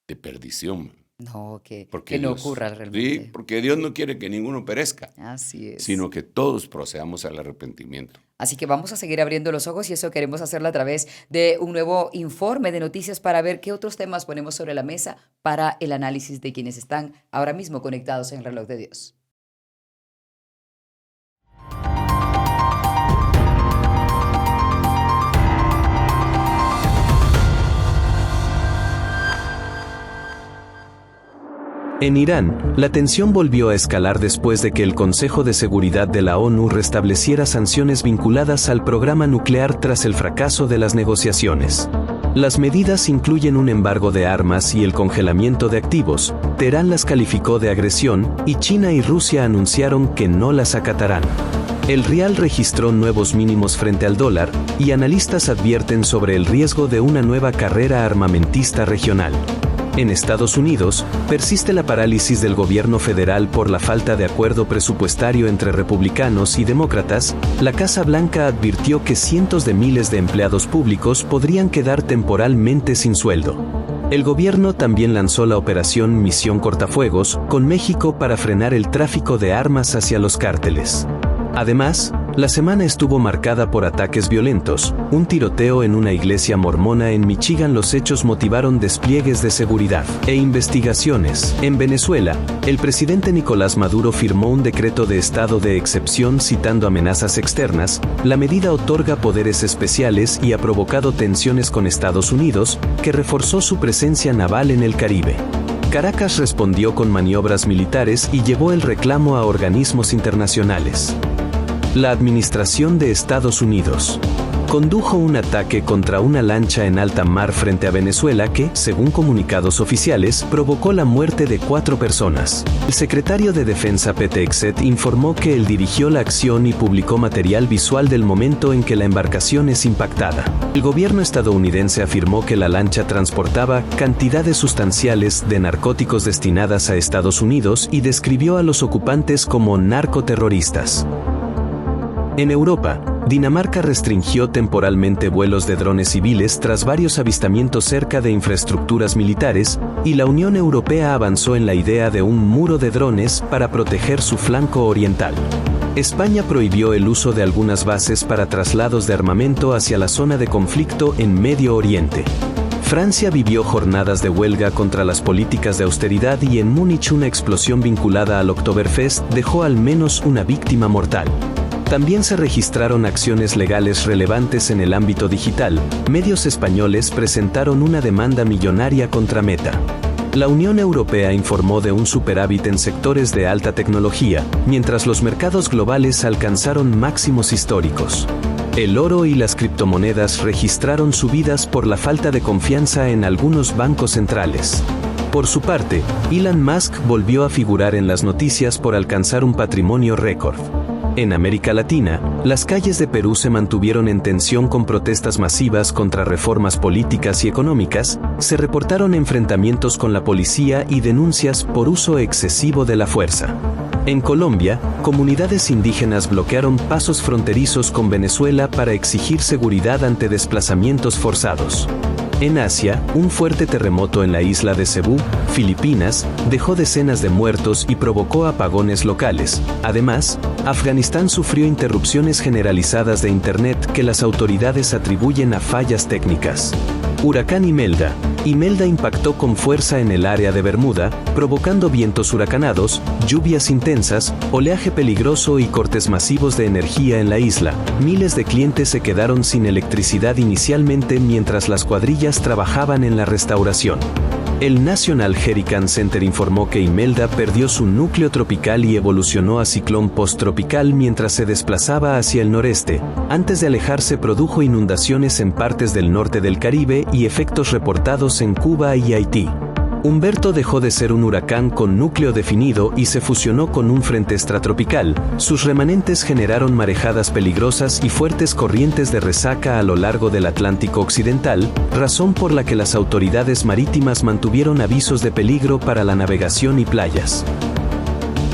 de perdición. No, que Porque no Dios, ocurra realmente. Sí, porque Dios no quiere que ninguno perezca, Así es. sino que todos procedamos al arrepentimiento. Así que vamos a seguir abriendo los ojos y eso queremos hacerlo a través de un nuevo informe de noticias para ver qué otros temas ponemos sobre la mesa para el análisis de quienes están ahora mismo conectados en el reloj de Dios. En Irán, la tensión volvió a escalar después de que el Consejo de Seguridad de la ONU restableciera sanciones vinculadas al programa nuclear tras el fracaso de las negociaciones. Las medidas incluyen un embargo de armas y el congelamiento de activos. Teherán las calificó de agresión y China y Rusia anunciaron que no las acatarán. El rial registró nuevos mínimos frente al dólar y analistas advierten sobre el riesgo de una nueva carrera armamentista regional. En Estados Unidos, persiste la parálisis del gobierno federal por la falta de acuerdo presupuestario entre republicanos y demócratas. La Casa Blanca advirtió que cientos de miles de empleados públicos podrían quedar temporalmente sin sueldo. El gobierno también lanzó la operación Misión Cortafuegos con México para frenar el tráfico de armas hacia los cárteles. Además, la semana estuvo marcada por ataques violentos, un tiroteo en una iglesia mormona en Michigan. Los hechos motivaron despliegues de seguridad e investigaciones. En Venezuela, el presidente Nicolás Maduro firmó un decreto de estado de excepción citando amenazas externas. La medida otorga poderes especiales y ha provocado tensiones con Estados Unidos, que reforzó su presencia naval en el Caribe. Caracas respondió con maniobras militares y llevó el reclamo a organismos internacionales. La administración de Estados Unidos condujo un ataque contra una lancha en alta mar frente a Venezuela que, según comunicados oficiales, provocó la muerte de 4 personas. El secretario de Defensa Pete Hegseth informó que él dirigió la acción y publicó material visual del momento en que la embarcación es impactada. El gobierno estadounidense afirmó que la lancha transportaba cantidades sustanciales de narcóticos destinadas a Estados Unidos y describió a los ocupantes como narcoterroristas. En Europa, Dinamarca restringió temporalmente vuelos de drones civiles tras varios avistamientos cerca de infraestructuras militares, y la Unión Europea avanzó en la idea de un muro de drones para proteger su flanco oriental. España prohibió el uso de algunas bases para traslados de armamento hacia la zona de conflicto en Medio Oriente. Francia vivió jornadas de huelga contra las políticas de austeridad y en Múnich una explosión vinculada al Oktoberfest dejó al menos una víctima mortal. También se registraron acciones legales relevantes en el ámbito digital. Medios españoles presentaron una demanda millonaria contra Meta. La Unión Europea informó de un superávit en sectores de alta tecnología, mientras los mercados globales alcanzaron máximos históricos. El oro y las criptomonedas registraron subidas por la falta de confianza en algunos bancos centrales. Por su parte, Elon Musk volvió a figurar en las noticias por alcanzar un patrimonio récord. En América Latina, las calles de Perú se mantuvieron en tensión con protestas masivas contra reformas políticas y económicas, se reportaron enfrentamientos con la policía y denuncias por uso excesivo de la fuerza. En Colombia, comunidades indígenas bloquearon pasos fronterizos con Venezuela para exigir seguridad ante desplazamientos forzados. En Asia, un fuerte terremoto en la isla de Cebú, Filipinas, dejó decenas de muertos y provocó apagones locales. Además, Afganistán sufrió interrupciones generalizadas de Internet que las autoridades atribuyen a fallas técnicas. Huracán Imelda. Imelda impactó con fuerza en el área de Bermuda, provocando vientos huracanados, lluvias intensas, oleaje peligroso y cortes masivos de energía en la isla. Miles de clientes se quedaron sin electricidad inicialmente mientras las cuadrillas trabajaban en la restauración. El National Hurricane Center informó que Imelda perdió su núcleo tropical y evolucionó a ciclón posttropical mientras se desplazaba hacia el noreste. Antes de alejarse produjo inundaciones en partes del norte del Caribe y efectos reportados en Cuba y Haití. Humberto dejó de ser un huracán con núcleo definido y se fusionó con un frente extratropical. Sus remanentes generaron marejadas peligrosas y fuertes corrientes de resaca a lo largo del Atlántico Occidental, razón por la que las autoridades marítimas mantuvieron avisos de peligro para la navegación y playas.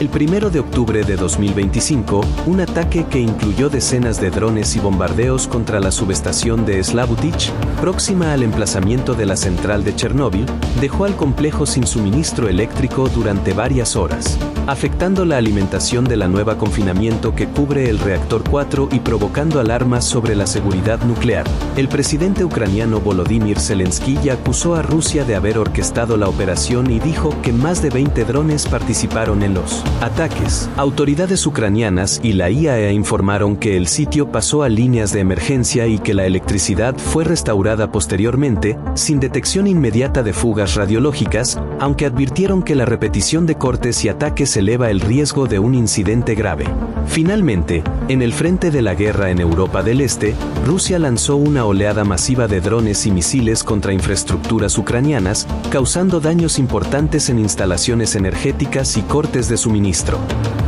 El 1 de octubre de 2025, un ataque que incluyó decenas de drones y bombardeos contra la subestación de Slavutich, próxima al emplazamiento de la central de Chernóbil, dejó al complejo sin suministro eléctrico durante varias horas, afectando la alimentación de la nueva confinamiento que cubre el reactor 4 y provocando alarmas sobre la seguridad nuclear. El presidente ucraniano Volodymyr Zelensky ya acusó a Rusia de haber orquestado la operación y dijo que más de 20 drones participaron en los ataques. Autoridades ucranianas y la IAEA informaron que el sitio pasó a líneas de emergencia y que la electricidad fue restaurada posteriormente, sin detección inmediata de fugas radiológicas, aunque advirtieron que la repetición de cortes y ataques eleva el riesgo de un incidente grave. Finalmente, en el frente de la guerra en Europa del Este, Rusia lanzó una oleada masiva de drones y misiles contra infraestructuras ucranianas, causando daños importantes en instalaciones energéticas y cortes de suministro.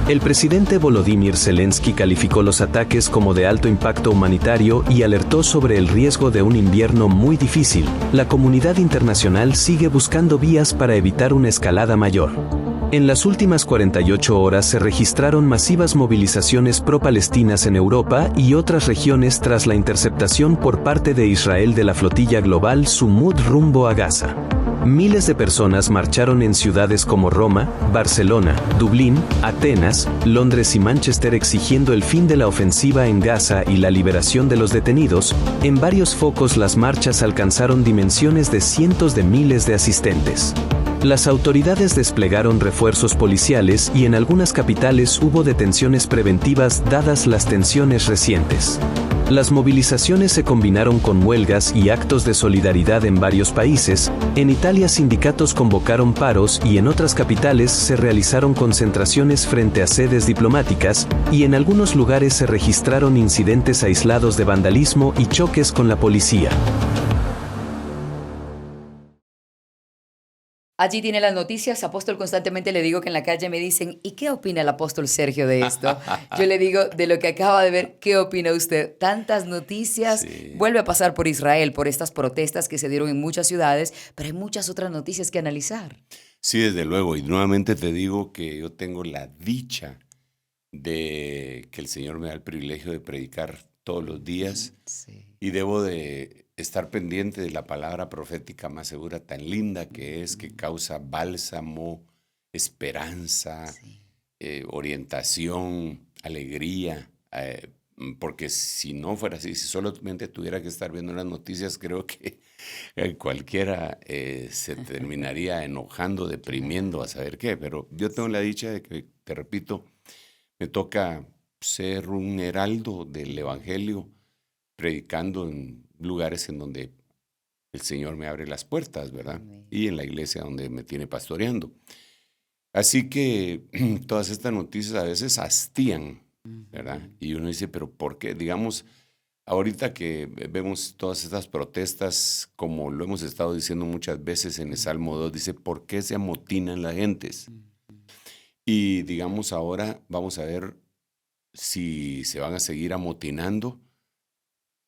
El presidente Volodymyr Zelensky calificó los ataques como de alto impacto humanitario y alertó sobre el riesgo de un invierno muy difícil. La comunidad internacional sigue buscando vías para evitar una escalada mayor. En las últimas 48 horas se registraron masivas movilizaciones pro-palestinas en Europa y otras regiones tras la interceptación por parte de Israel de la flotilla global Sumud rumbo a Gaza. Miles de personas marcharon en ciudades como Roma, Barcelona, Dublín, Atenas, Londres y Manchester exigiendo el fin de la ofensiva en Gaza y la liberación de los detenidos. En varios focos las marchas alcanzaron dimensiones de cientos de miles de asistentes. Las autoridades desplegaron refuerzos policiales y en algunas capitales hubo detenciones preventivas dadas las tensiones recientes. Las movilizaciones se combinaron con huelgas y actos de solidaridad en varios países. En Italia, sindicatos convocaron paros y en otras capitales se realizaron concentraciones frente a sedes diplomáticas, y en algunos lugares se registraron incidentes aislados de vandalismo y choques con la policía. Allí tiene las noticias. Apóstol, constantemente le digo que en la calle me dicen, ¿y qué opina el apóstol Sergio de esto? Yo le digo, de lo que acaba de ver, ¿qué opina usted? Tantas noticias. Sí. Vuelve a pasar por Israel, por estas protestas que se dieron en muchas ciudades, pero hay muchas otras noticias que analizar. Sí, desde luego. Y nuevamente te digo que yo tengo la dicha de que el Señor me da el privilegio de predicar todos los días Sí. y debo de estar pendiente de la palabra profética más segura, tan linda que es, que causa bálsamo, esperanza, orientación, alegría, porque si no fuera así, si solamente tuviera que estar viendo las noticias, creo que cualquiera se terminaría enojando, deprimiendo, a saber qué. Pero yo tengo la dicha de que, te repito, me toca ser un heraldo del Evangelio, predicando en lugares en donde el Señor me abre las puertas, ¿verdad? Amén. Y en la iglesia donde me tiene pastoreando. Así que todas estas noticias a veces hastían, ¿verdad? Y uno dice, ¿pero por qué? Digamos, ahorita que vemos todas estas protestas, como lo hemos estado diciendo muchas veces en el Salmo 2, dice, ¿por qué se amotinan las gentes? Y digamos, ahora vamos a ver si se van a seguir amotinando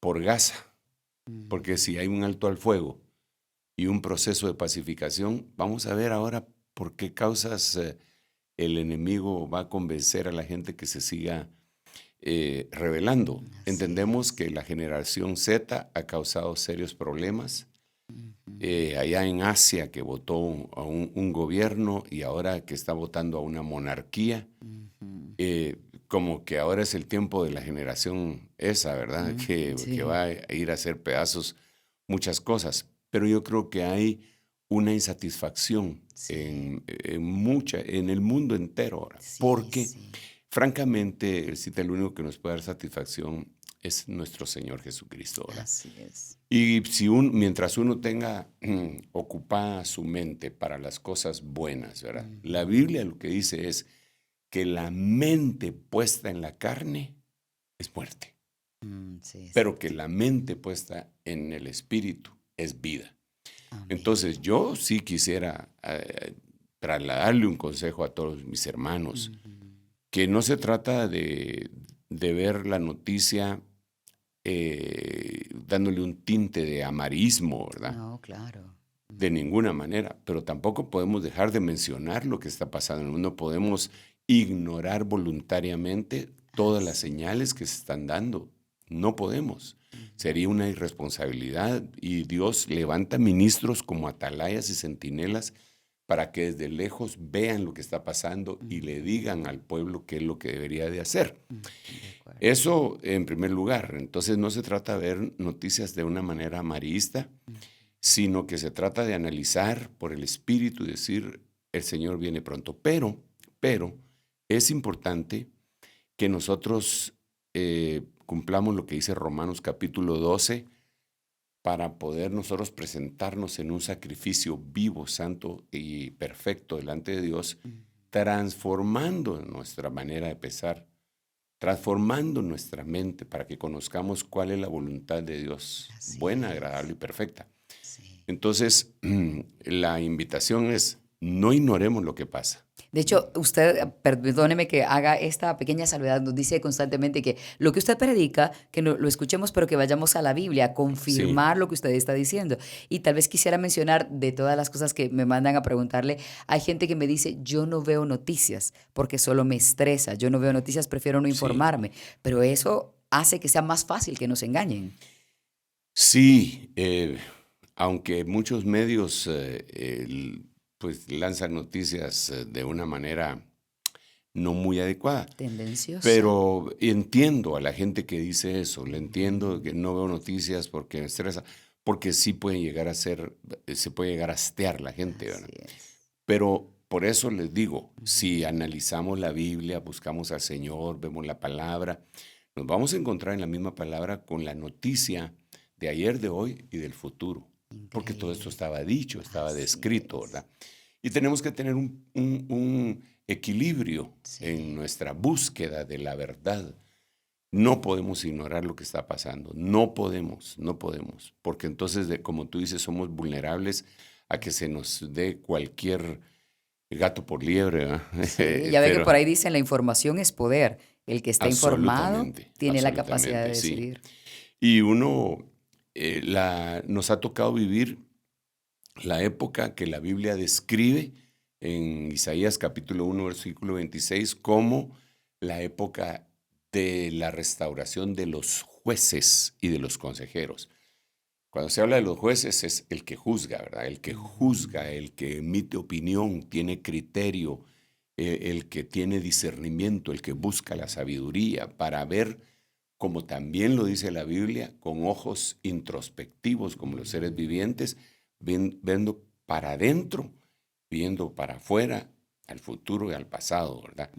por Gaza. Porque si hay un alto al fuego y un proceso de pacificación, vamos a ver ahora por qué causas el enemigo va a convencer a la gente que se siga rebelando. Entendemos que la generación Z ha causado serios problemas. Allá en Asia, que votó a un gobierno y ahora que está votando a una monarquía, como que ahora es el tiempo de la generación esa, ¿verdad? Que va a ir a hacer pedazos muchas cosas. Pero yo creo que hay una insatisfacción en el mundo entero ahora. Porque, francamente, el único que nos puede dar satisfacción es nuestro Señor Jesucristo ahora. Así es. Y mientras uno tenga ocupada su mente para las cosas buenas, ¿verdad? La Biblia lo que dice es que la mente puesta en la carne es muerte, pero que la mente puesta en el espíritu es vida. Amén. Entonces yo sí quisiera trasladarle un consejo a todos mis hermanos, que no se trata de ver la noticia dándole un tinte de amarismo, ¿verdad? No, claro. De ninguna manera, pero tampoco podemos dejar de mencionar lo que está pasando en el mundo. Podemos ignorar voluntariamente todas las señales que se están dando. No podemos. Sería una irresponsabilidad, y Dios levanta ministros como atalayas y centinelas para que desde lejos vean lo que está pasando y le digan al pueblo qué es lo que debería de hacer. Eso en primer lugar. Entonces no se trata de ver noticias de una manera amarillista, sino que se trata de analizar por el Espíritu y decir, el Señor viene pronto. Pero es importante que nosotros cumplamos lo que dice Romanos capítulo 12, para poder nosotros presentarnos en un sacrificio vivo, santo y perfecto delante de Dios, transformando nuestra manera de pensar, transformando nuestra mente para que conozcamos cuál es la voluntad de Dios, buena, agradable y perfecta. Entonces, la invitación es, no ignoremos lo que pasa. De hecho, usted, perdóneme que haga esta pequeña salvedad, nos dice constantemente que lo que usted predica, que no, lo escuchemos, pero que vayamos a la Biblia a confirmar lo que usted está diciendo. Y tal vez quisiera mencionar, de todas las cosas que me mandan a preguntarle, hay gente que me dice, yo no veo noticias porque solo me estresa, yo no veo noticias, prefiero no informarme. Pero eso hace que sea más fácil que nos engañen. Sí, aunque muchos medios pues lanzan noticias de una manera no muy adecuada. Tendenciosa. Pero entiendo a la gente que dice eso, le entiendo que no veo noticias porque me estresa, porque sí pueden llegar a se puede llegar a hastear la gente, ¿verdad? Así es. Pero por eso les digo, si analizamos la Biblia, buscamos al Señor, vemos la palabra, nos vamos a encontrar en la misma palabra con la noticia de ayer, de hoy y del futuro. Increíble. Porque todo esto estaba dicho, estaba descrito, ¿verdad? Y tenemos que tener un equilibrio en nuestra búsqueda de la verdad. No podemos ignorar lo que está pasando. No podemos. Porque entonces, como tú dices, somos vulnerables a que se nos dé cualquier gato por liebre, ¿verdad? Sí, ya ve que por ahí dicen, la información es poder. El que está informado tiene la capacidad de decidir. Sí. Y uno, nos ha tocado vivir la época que la Biblia describe en Isaías capítulo 1, versículo 26, como la época de la restauración de los jueces y de los consejeros. Cuando se habla de los jueces es el que juzga, ¿verdad? El que juzga, el que emite opinión, tiene criterio, el que tiene discernimiento, el que busca la sabiduría para ver, como también lo dice la Biblia, con ojos introspectivos como los seres vivientes, viendo para adentro, viendo para afuera, al futuro y al pasado, ¿verdad?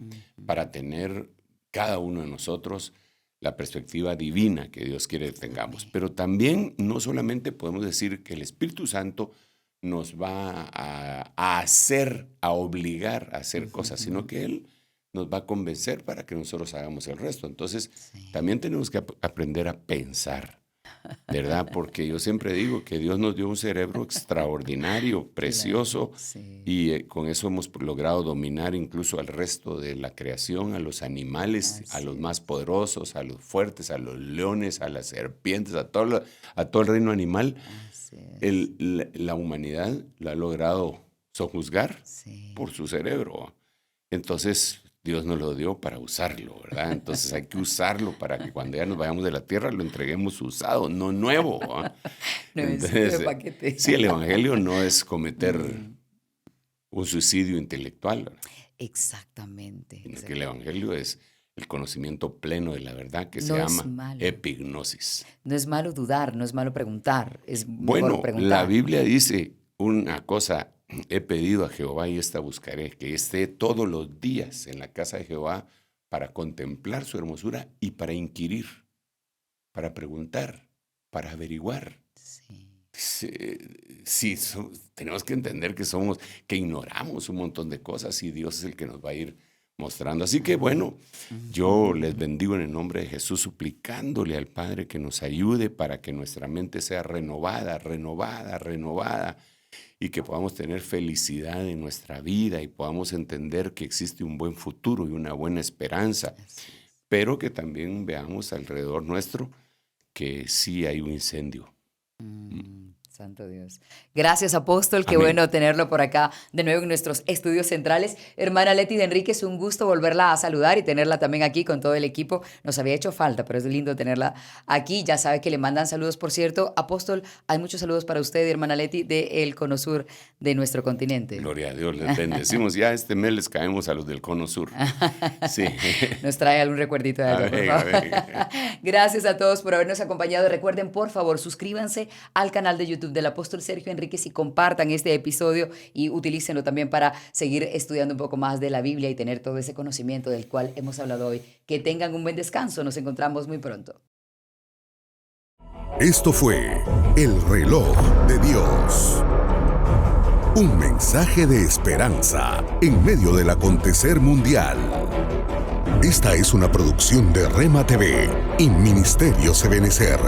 Para tener cada uno de nosotros la perspectiva divina que Dios quiere que tengamos. Pero también no solamente podemos decir que el Espíritu Santo nos va a obligar a hacer cosas, sino que Él nos va a convencer para que nosotros hagamos el resto. Entonces, también tenemos que aprender a pensar, ¿verdad? Porque yo siempre digo que Dios nos dio un cerebro extraordinario, precioso, y con eso hemos logrado dominar incluso al resto de la creación, a los animales, a los más poderosos, a los fuertes, a los leones, a las serpientes, a todo el reino animal. La humanidad lo ha logrado sojuzgar por su cerebro. Entonces, Dios nos lo dio para usarlo, ¿verdad? Entonces hay que usarlo para que cuando ya nos vayamos de la tierra lo entreguemos usado, no nuevo. Entonces, sí, el evangelio no es cometer un suicidio intelectual, ¿verdad? Exactamente. Que el evangelio es el conocimiento pleno de la verdad que se llama epignosis. No es malo dudar, no es malo preguntar, es bueno, preguntar. La Biblia dice una cosa: he pedido a Jehová y esta buscaré, que esté todos los días en la casa de Jehová para contemplar su hermosura y para inquirir, para preguntar, para averiguar. Sí, tenemos que entender que ignoramos un montón de cosas y Dios es el que nos va a ir mostrando. Así que bueno, yo les bendigo en el nombre de Jesús, suplicándole al Padre que nos ayude para que nuestra mente sea renovada, y que podamos tener felicidad en nuestra vida y podamos entender que existe un buen futuro y una buena esperanza, pero que también veamos alrededor nuestro que sí hay un incendio. Santo Dios. Gracias, apóstol. Qué Amén. bueno tenerlo por acá de nuevo en nuestros estudios centrales. Hermana Leti de Enrique, es un gusto volverla a saludar y tenerla también aquí con todo el equipo. Nos había hecho falta, pero es lindo tenerla aquí. Ya sabe que le mandan saludos, por cierto. Apóstol, hay muchos saludos para usted y hermana Leti del Cono Sur de nuestro continente. Gloria a Dios, les bendecimos. Ya este mes les caemos a los del Cono Sur. Sí. Nos trae algún recuerdito de algo, por favor. Gracias a todos por habernos acompañado. Recuerden, por favor, suscríbanse al canal de YouTube del apóstol Sergio Enríquez y compartan este episodio y utilícenlo también para seguir estudiando un poco más de la Biblia y tener todo ese conocimiento del cual hemos hablado hoy. Que tengan un buen descanso. Nos encontramos muy pronto. Esto fue El Reloj de Dios. Un mensaje de esperanza en medio del acontecer mundial. Esta es una producción de Rema TV y Ministerio Ebenecer.